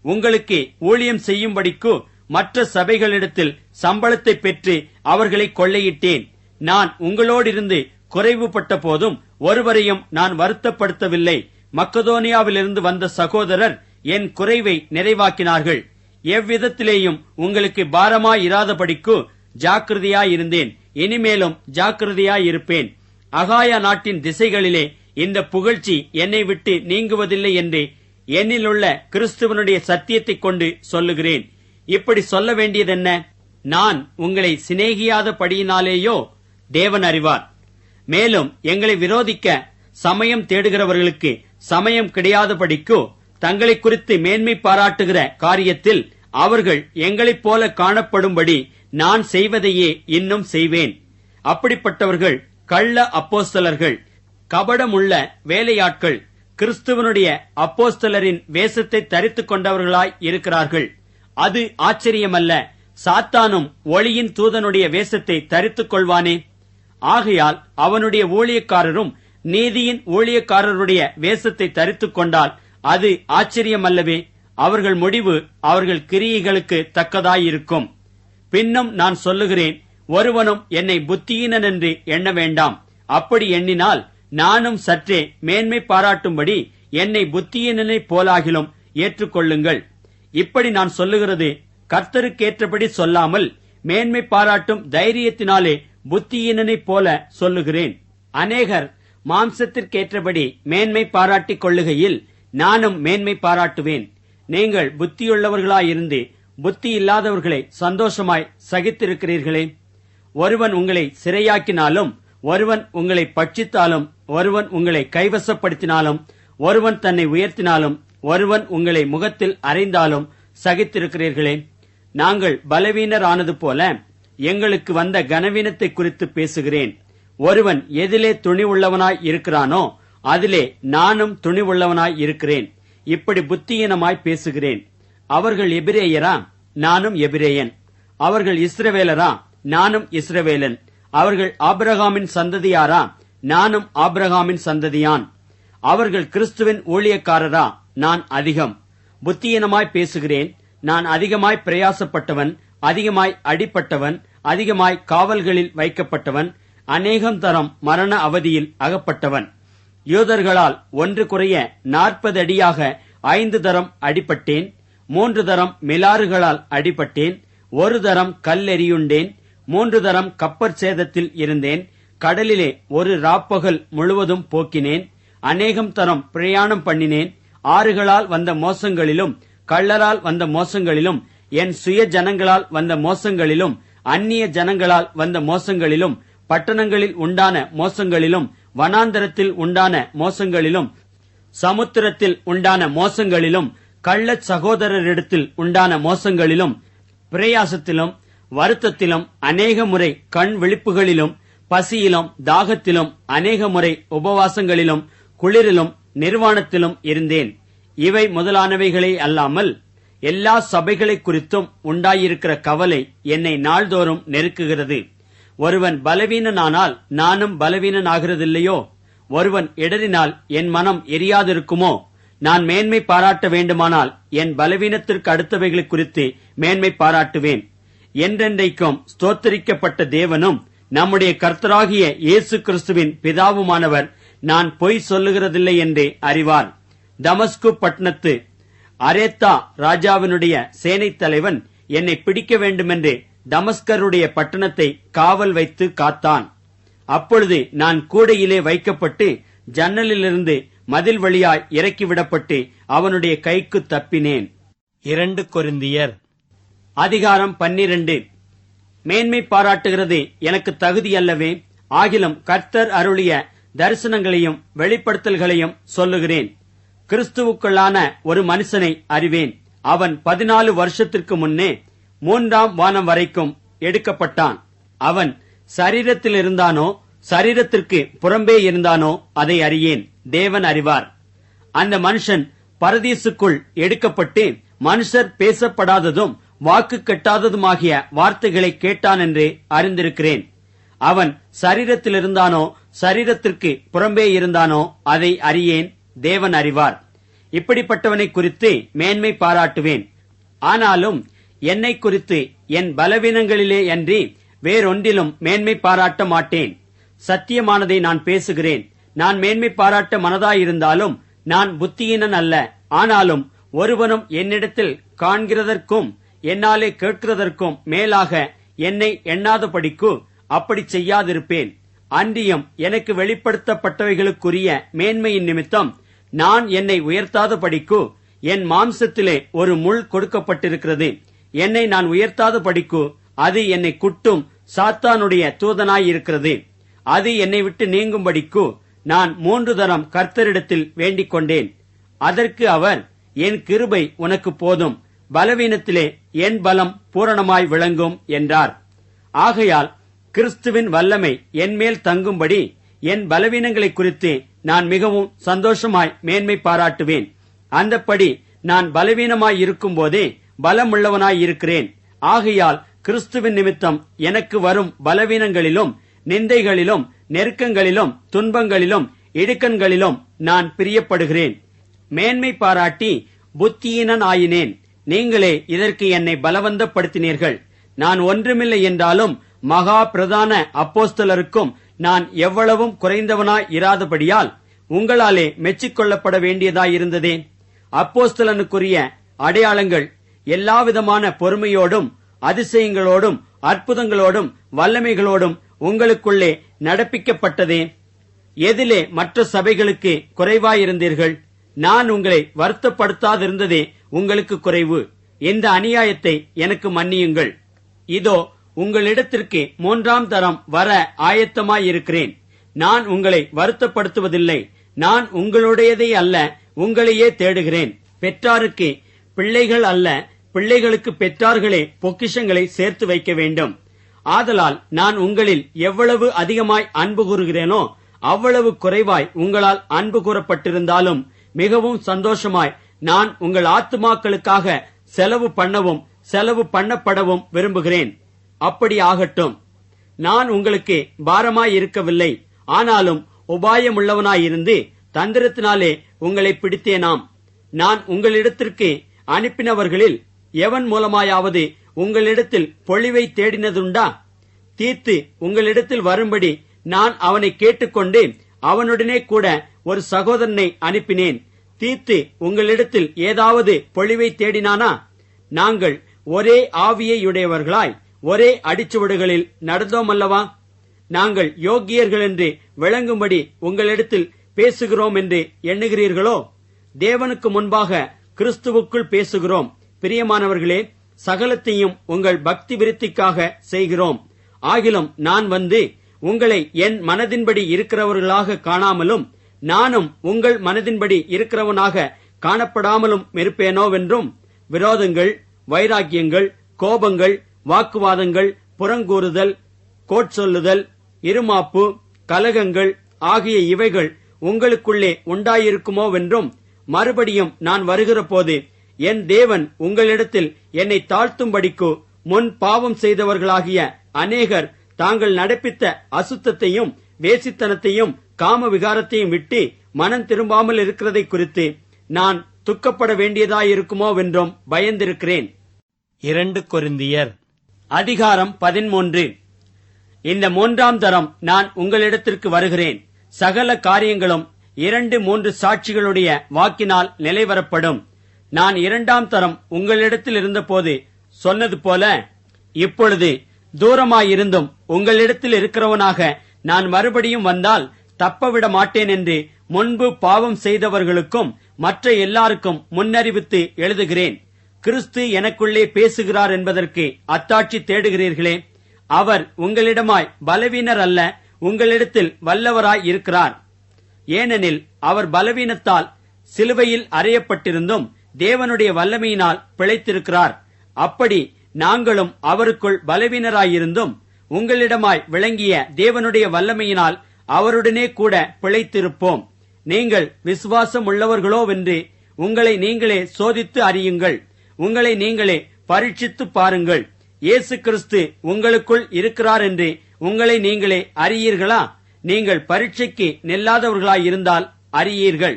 உங்களுக்கு ஊழியம் செய்யும்படிக்கு மற்ற சபைகளிடத்தில் சம்பளத்தை பெற்று அவர்களை கொள்ளையிட்டேன். நான் உங்களோடிருந்து குறைவுபட்ட போதும் ஒருவரையும் நான் வருத்தப்படுத்தவில்லை. மக்கதோனியாவிலிருந்து வந்த சகோதரர் என் குறைவை நிறைவாக்கினார்கள். எவ்விதத்திலேயும் உங்களுக்கு பாரமாயிராதபடிக்கு ஜாக்கிரதையாயிருந்தேன். இனிமேலும் ஜாக்கிரதையாயிருப்பேன். அகாயா நாட்டின் திசைகளிலே இந்த புகழ்ச்சி என்னை விட்டு நீங்குவதில்லை என்று என்னிலுள்ள கிறிஸ்துவனுடைய சத்தியத்தைக் கொண்டு சொல்லுகிறேன். இப்படி சொல்ல வேண்டியதென்ன? நான் உங்களை சிநேகியாதபடியினாலேயோ தேவன் அறிவார். மேலும் எங்களை விரோதிக்க சமயம் தேடுகிறவர்களுக்கு சமயம் கிடையாதபடிக்கு தங்களை குறித்து மேன்மை பாராட்டுகிற காரியத்தில் அவர்கள் எங்களைப் போல காணப்படும்படி நான் செய்வதையே இன்னும் செய்வேன். அப்படிப்பட்டவர்கள் கள்ள அப்போஸ்தலர்கள், கபடமுள்ள வேலையாட்கள், கிறிஸ்துவனுடைய அப்போஸ்தலரின் வேஷத்தை தரித்துக் கொண்டவர்களாய் இருக்கிறார்கள். அது ஆச்சரியமல்ல, சாத்தானும் ஒளியின் தூதனுடைய வேஷத்தை தரித்துக் கொள்வானே. ஆகையால் அவனுடைய ஊழியக்காரரும் நீதியின் ஊழியக்காரருடைய வேஷத்தை தரித்துக் கொண்டால் அது ஆச்சரியமல்லவே. அவர்கள் முடிவு அவர்கள் கிரியைகளுக்கு தக்கதாயிருக்கும். பின்னும் நான் சொல்லுகிறேன், ஒருவனும் என்னை புத்தியீனன் என்று எண்ண வேண்டாம். அப்படி எண்ணினால் நானும் சற்றே மேன்மை பாராட்டும்படி என்னை புத்தியீனனைப் போலாகிலும் ஏற்றுக்கொள்ளுங்கள். இப்படி நான் சொல்லுகிறது கர்த்தருக்கேற்றபடி சொல்லாமல் மேன்மை பாராட்டும் தைரியத்தினாலே புத்தியீனனைப் போல சொல்லுகிறேன். அநேகர் மாம்சத்திற்கேற்றபடி மேன்மை பாராட்டிக் கொள்ளுகையில் நானும் மேன்மை பாராட்டுவேன். நீங்கள் புத்தியுள்ளவர்களாயிருந்து புத்தி இல்லாதவர்களை சந்தோஷமாய் சகித்திருக்கிறீர்களே. ஒருவன் உங்களை சிறையாக்கினாலும், ஒருவன் உங்களை பட்சித்தாலும், ஒருவன் உங்களை கைவசப்படுத்தினாலும், ஒருவன் தன்னை உயர்த்தினாலும், ஒருவன் உங்களை முகத்தில் அறைந்தாலும் சகித்திருக்கிறீர்களே. நாங்கள் பலவீனரானது போல எங்களுக்கு வந்த கனவீனத்தை குறித்து பேசுகிறேன். ஒருவன் எதிலே துணிவுள்ளவனாய் இருக்கிறானோ அதிலே நானும் துணிவுள்ளவனாய் இருக்கிறேன். இப்படி புத்தியீனமாய் பேசுகிறேன். அவர்கள் எபிரேயரா? நானும் எபிரேயன். அவர்கள் இஸ்ரவேலரா? நானும் இஸ்ரவேலன். அவர்கள் ஆபிரகாமின் சந்ததியாரா? நானும் ஆபிரகாமின் சந்ததியான். அவர்கள் கிறிஸ்துவின் ஊழியக்காரரா? நான் அதிகம். புத்தியீனமாய் பேசுகிறேன். நான் அதிகமாய் பிரயாசப்பட்டவன், அதிகமாய் அடிப்பட்டவன், அதிகமாய் காவல்களில் வைக்கப்பட்டவன், அநேகம் தரம் மரண அவதியில் அகப்பட்டவன். யூதர்களால் ஒன்று குறைய 40 அடியாக 5 தரம் அடிபட்டேன். 3 தரம் மிலாறுகளால் அடிபட்டேன். 1 தரம் கல்லெறியுண்டேன். 3 தரம் கப்பற் சேதத்தில் இருந்தேன். கடலிலே ஒரு ராப்பகல் முழுவதும் போக்கினேன். அநேகம் தரம் பிரயாணம் பண்ணினேன். ஆறுகளால் வந்த மோசங்களிலும், கள்ளரால் வந்த மோசங்களிலும், என் சுய ஜனங்களால் வந்த மோசங்களிலும், அந்நிய ஜனங்களால் வந்த மோசங்களிலும், பட்டணங்களில் உண்டான மோசங்களிலும், வனாந்தரத்தில் உண்டான மோசங்களிலும், சமுத்திரத்தில் உண்டான மோசங்களிலும், கள்ளச் சகோதரரிடத்தில் உண்டான மோசங்களிலும், பிரயாசத்திலும் வருத்தத்திலும், அநேக முறை கண் விழிப்புகளிலும், பசியிலும் தாகத்திலும், அநேக முறை உபவாசங்களிலும், குளிரிலும் நிர்வாணத்திலும் இருந்தேன். இவை முதலானவைகளே அல்லாமல் எல்லா சபைகளை குறித்தும் உண்டாயிருக்கிற கவலை என்னை நாள்தோறும் நெருக்குகிறது. ஒருவன் பலவீனனானால் நானும் பலவீனனாகிறதில்லையோ? ஒருவன் இடறினால் என் மனம் எரியாதிருக்குமோ? நான் மேன்மை பாராட்ட வேண்டுமானால் என் பலவீனத்திற்கு அடுத்தவைகளை குறித்து மேன்மை பாராட்டுவேன். என்றென்றைக்கும் ஸ்தோத்தரிக்கப்பட்ட தேவனும் நம்முடைய கர்த்தராகிய இயேசு கிறிஸ்துவின் பிதாவுமானவர் நான் பொய் சொல்லுகிறதில்லை என்று அறிவார். தமஸ்கு பட்டணத்து அரேத்தா ராஜாவினுடைய சேனைத் தலைவன் என்னை பிடிக்க வேண்டுமென்று தமஸ்கருடைய பட்டணத்தை காவல் வைத்து காத்தான். அப்பொழுது நான் கூடையிலே வைக்கப்பட்டு ஜன்னலிலிருந்து மதில் வழியாய் இறக்கிவிடப்பட்டு அவனுடைய கைக்கு தப்பினேன். 2 கொரிந்தியர் அதிகாரம் 12. மேன்மை பாராட்டுகிறது எனக்கு தகுதியல்லவே. ஆகிலும் கர்த்தர் அருளிய தரிசனங்களையும் வெளிப்படுத்தல்களையும் சொல்லுகிறேன். கிறிஸ்துவுக்குள்ளான ஒரு மனுஷனை அறிவேன். அவன் 14 வருஷத்திற்கு முன்னே 3ஆம் வானம் வரைக்கும் எடுக்கப்பட்டான். அவன் சரீரத்தில் இருந்தானோ சரீரத்திற்கு புறம்பே இருந்தானோ அதை அறியேன், தேவன் அறிவார். அந்த மனுஷன் பரதீசுக்குள் எடுக்கப்பட்டு மனுஷர் பேசப்படாததும் வாக்கு கட்டாததுமாகிய வார்த்தைகளை கேட்டான் என்று அறிந்திருக்கிறேன். அவன் சரீரத்தில் இருந்தானோ சரீரத்திற்கு புறம்பே இருந்தானோ அதை அறியேன், தேவன் அறிவார். இப்படிப்பட்டவனை குறித்து மேன்மை பாராட்டுவேன். ஆனாலும் என்னை குறித்து என் பலவீனங்களிலே அன்றி வேறொன்றிலும் மேன்மை பாராட்ட மாட்டேன். சத்தியமானதை நான் பேசுகிறேன். நான் மேன்மை பாராட்ட மனதாயிருந்தாலும் நான் புத்தியீனன் அல்ல. ஆனாலும் ஒருவனும் என்னிடத்தில் காண்கிறதற்கும் என்னாலே கேட்கிறதற்கும் மேலாக என்னை எண்ணாதபடிக்கு அப்படி செய்யாதிருப்பேன். அன்றியும் எனக்கு வெளிப்படுத்தப்பட்டவைகளுக்குரிய மேன்மையின் நிமித்தம் நான் என்னை உயர்த்தாதபடிக்கு என் மாம்சத்திலே ஒரு முள் கொடுக்கப்பட்டிருக்கிறது. என்னை நான் உயர்த்தாதபடிக்கு அது என்னை குட்டும் சாத்தானுடைய தூதனாயிருக்கிறது. அது என்னை விட்டு நீங்கும்படிக்கு நான் 3 தரம் கர்த்தரிடத்தில் வேண்டிக் கொண்டேன். அதற்கு அவர், என் கிருபை உனக்கு போதும், பலவீனத்திலே என் பலம் பூரணமாய் விளங்கும் என்றார். ஆகையால் கிறிஸ்துவின் வல்லமை என்மேல் தங்கும்படி என் பலவீனங்களை குறித்து நான் மிகவும் சந்தோஷமாய் மேன்மை பாராட்டுவேன். அந்தப்படி நான் பலவீனமாய் இருக்கும் போதே பலமுள்ளவனாய் இருக்கிறேன். ஆகையால் கிறிஸ்துவின் நிமித்தம் எனக்கு வரும் பலவீனங்களிலும் நிந்தைகளிலும் நெருக்கங்களிலும் துன்பங்களிலும் இடுக்கண்களிலும் நான் பிரியப்படுகிறேன். மேன்மை பாராட்டி புத்தியீனன் ஆயினேன். நீங்களே இதற்கு என்னை பலவந்தப்படுத்தினீர்கள். நான் ஒன்றுமில்லை என்றாலும் மகா பிரதான அப்போஸ்தலருக்கும் நான் எவ்வளவும் குறைந்தவனாய் இராதபடியால் உங்களாலே மெச்சிக்கொள்ளப்பட வேண்டியதாயிருந்ததே. அப்போஸ்தலனுக்குரிய அடையாளங்கள் எல்லாவிதமான பொறுமையோடும் அதிசயங்களோடும் அற்புதங்களோடும் வல்லமைகளோடும் உங்களுக்குள்ளே நடப்பிக்கப்பட்டதே. எதிலே மற்ற சபைகளுக்கு குறைவாயிருந்தீர்கள்? நான் உங்களை வருத்தப்படுத்தாதிருந்ததே உங்களுக்கு குறைவு. இந்த அநியாயத்தை எனக்கு மன்னியுங்கள். இதோ உங்களிடத்திற்கு 3ஆம் தரம் வர ஆயத்தமாயிருக்கிறேன். நான் உங்களை வருத்தப்படுத்துவதில்லை. நான் உங்களுடையதை அல்ல, உங்களையே தேடுகிறேன். பெற்றாருக்கு பிள்ளைகள் அல்ல, பிள்ளைகளுக்கு பெற்றார்களே பொக்கிஷங்களை சேர்த்து வைக்க வேண்டும். ஆதலால் நான் உங்களில் எவ்வளவு அதிகமாய் அன்பு கூறுகிறேனோ அவ்வளவு குறைவாய் உங்களால் அன்பு கூறப்பட்டிருந்தாலும் மிகவும் சந்தோஷமாய் நான் உங்கள் ஆத்துமாக்களுக்காக செலவு பண்ணவும் செலவு பண்ணப்படவும் விரும்புகிறேன். அப்படி ஆகட்டும். நான் உங்களுக்கு பாரமாய் இருக்கவில்லை, ஆனாலும் உபாயமுள்ளவனாயிருந்து தந்திரத்தினாலே உங்களை பிடித்தேனாம். நான் உங்களிடத்திற்கு அனுப்பினவர்களில் எவன் மூலமாயாவது உங்களிடத்தில் பொழிவை தேடினதுண்டா? தீத்து உங்களிடத்தில் வரும்படி நான் அவனை கேட்டுக்கொண்டு அவனுடனே கூட ஒரு சகோதரனை அனுப்பினேன். தீத்து உங்களிடத்தில் ஏதாவது பொழிவை தேடினானா? நாங்கள் ஒரே ஆவியையுடையவர்களாய் ஒரே அடிச்சுவடுகளில் நடந்தோமல்லவா? நாங்கள் யோக்கியர்கள் என்று விளங்கும்படி உங்களிடத்தில் பேசுகிறோம் என்று எண்ணுகிறீர்களோ? தேவனுக்கு முன்பாக கிறிஸ்துவுக்குள் பேசுகிறோம். பிரியமானவர்களே, சகலத்தையும் உங்கள் பக்தி விருத்திக்காக செய்கிறோம். ஆகிலும் நான் வந்து உங்களை என் மனதின்படி இருக்கிறவர்களாக காணாமலும் நானும் உங்கள் மனதின்படி இருக்கிறவனாக காணப்படாமலும் இருப்பேனோவென்றும் விரோதங்கள், வைராக்கியங்கள், கோபங்கள், வாக்குவாதங்கள், புறங்கூறுதல், கோட்சொல்லுதல், இருமாப்பு, கலகங்கள் ஆகிய இவைகள் உங்களுக்குள்ளே உண்டாயிருக்குமோவென்றும் மறுபடியும் நான் வருகிற போது என் தேவன் உங்களிடத்தில் என்னை தாழ்த்தும்படிக்கு முன் பாவம் செய்தவர்களாகிய அநேகர் தாங்கள் நடப்பித்த அசுத்தத்தையும் வேசித்தனத்தையும் காம விகாரத்தையும் விட்டு மனம் திரும்பாமல் இருக்கிறதை குறித்து நான் துக்கப்பட வேண்டியதாயிருக்குமோவென்றும் பயந்திருக்கிறேன். 2 கொரிந்தியர் அதிகாரம் 13. இந்த 3ஆம் தரம் நான் உங்களிடத்திற்கு வருகிறேன். சகல காரியங்களும் 2-3 சாட்சிகளுடைய வாக்கினால் நிலைவரப்படும். நான் 2ஆம் தரம் உங்களிடத்தில் இருந்தபோது சொன்னது போல இப்பொழுது தூரமாயிருந்தும் உங்களிடத்தில் இருக்கிறவனாக நான் மறுபடியும் வந்தால் தப்பவிட மாட்டேன் என்று முன்பு பாவம் செய்தவர்களுக்கும் மற்ற எல்லாருக்கும் முன்னறிவித்து எழுதுகிறேன். கிறிஸ்து எனக்குள்ளே பேசுகிறார் என்பதற்கு அத்தாட்சி தேடுகிறீர்களே. அவர் உங்களிடமாய் பலவீனர் அல்ல, உங்களிடத்தில் வல்லவராய் இருக்கிறார். ஏனெனில் அவர் பலவீனத்தால் சிலுவையில் அறையப்பட்டிருந்தும் தேவனுடைய வல்லமையினால் பிழைத்திருக்கிறார். அப்படி நாங்களும் அவருக்குள் பலவீனராயிருந்தும் உங்களிடமாய் விளங்கிய தேவனுடைய வல்லமையினால் அவருடனே கூட பிழைத்திருப்போம். நீங்கள் விசுவாசம் உள்ளவர்களோவென்று உங்களை நீங்களே சோதித்து அறியுங்கள். உங்களை நீங்களே பரீட்சித்து பாருங்கள். இயேசு கிறிஸ்து உங்களுக்குள் இருக்கிறார் என்று உங்களை நீங்களே அறியீர்களா? நீங்கள் பரீட்சைக்கு நில்லாதவர்களாயிருந்தால் அறியீர்கள்.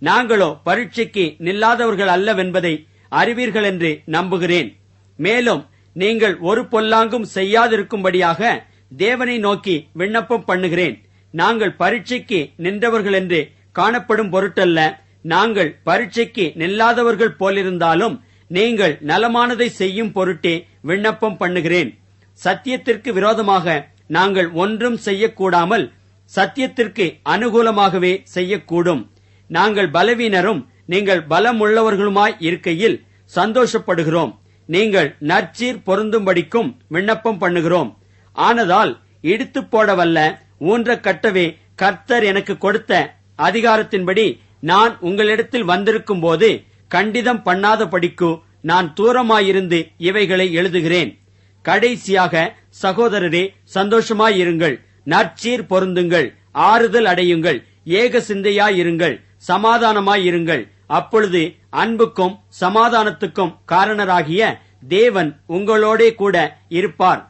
நாங்களோ பரீட்சைக்கு நில்லாதவர்கள் அல்லவென்பதை அறிவீர்கள் என்று நம்புகிறேன். மேலும் நீங்கள் ஒரு பொல்லாங்கும் செய்யாதிருக்கும்படியாக தேவனை நோக்கி விண்ணப்பம் பண்ணுகிறேன். நாங்கள் பரீட்சைக்கு நின்றவர்கள் என்று காணப்படும் பொருட்டல்ல, நாங்கள் பரீட்சைக்கு நில்லாதவர்கள் போலிருந்தாலும் நீங்கள் நலமானதை செய்யும் பொருட்டே விண்ணப்பம் பண்ணுகிறேன். சத்தியத்திற்கு விரோதமாக நாங்கள் ஒன்றும் செய்யக்கூடாமல் சத்தியத்திற்கு அனுகூலமாகவே செய்யக்கூடும். நாங்கள் பலவீனரும் நீங்கள் பலமுள்ளவர்களுமாய் இருக்கையில் சந்தோஷப்படுகிறோம். நீங்கள் நற்சீர் பொருந்தும்படிக்கும் விண்ணப்பம் பண்ணுகிறோம். ஆனதால் இடித்து போடவல்ல ஊன்ற கட்டவே கர்த்தர் எனக்கு கொடுத்த அதிகாரத்தின்படி நான் உங்களிடத்தில் வந்திருக்கும் போது கண்டிதம் பண்ணாதபடிக்கு நான் தூரமாயிருந்து இவைகளை எழுதுகிறேன். கடைசியாக சகோதரரே, சந்தோஷமாயிருங்கள், நற்சீர் பொருந்துங்கள், ஆறுதல் அடையுங்கள், ஏக சிந்தையாயிருங்கள், சமாதானமாயிருங்கள். அப்பொழுது அன்புக்கும் சமாதானத்துக்கும் காரணராகிய தேவன் உங்களோடே கூட இருப்பார்.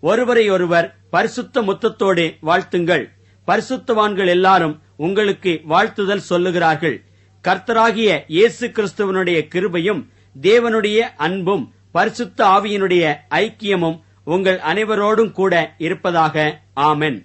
ஒருவரையொருவர் பரிசுத்த முத்தத்தோடு வாழ்த்துங்கள். பரிசுத்தவான்கள் எல்லாரும் உங்களுக்கு வாழ்த்துதல் சொல்லுகிறார்கள். கர்த்தராகிய இயேசு கிறிஸ்துவனுடைய கிருபையும் தேவனுடைய அன்பும் பரிசுத்த ஆவியினுடைய ஐக்கியமும் உங்கள் அனைவரோடும் கூட இருப்பதாக. ஆமென்.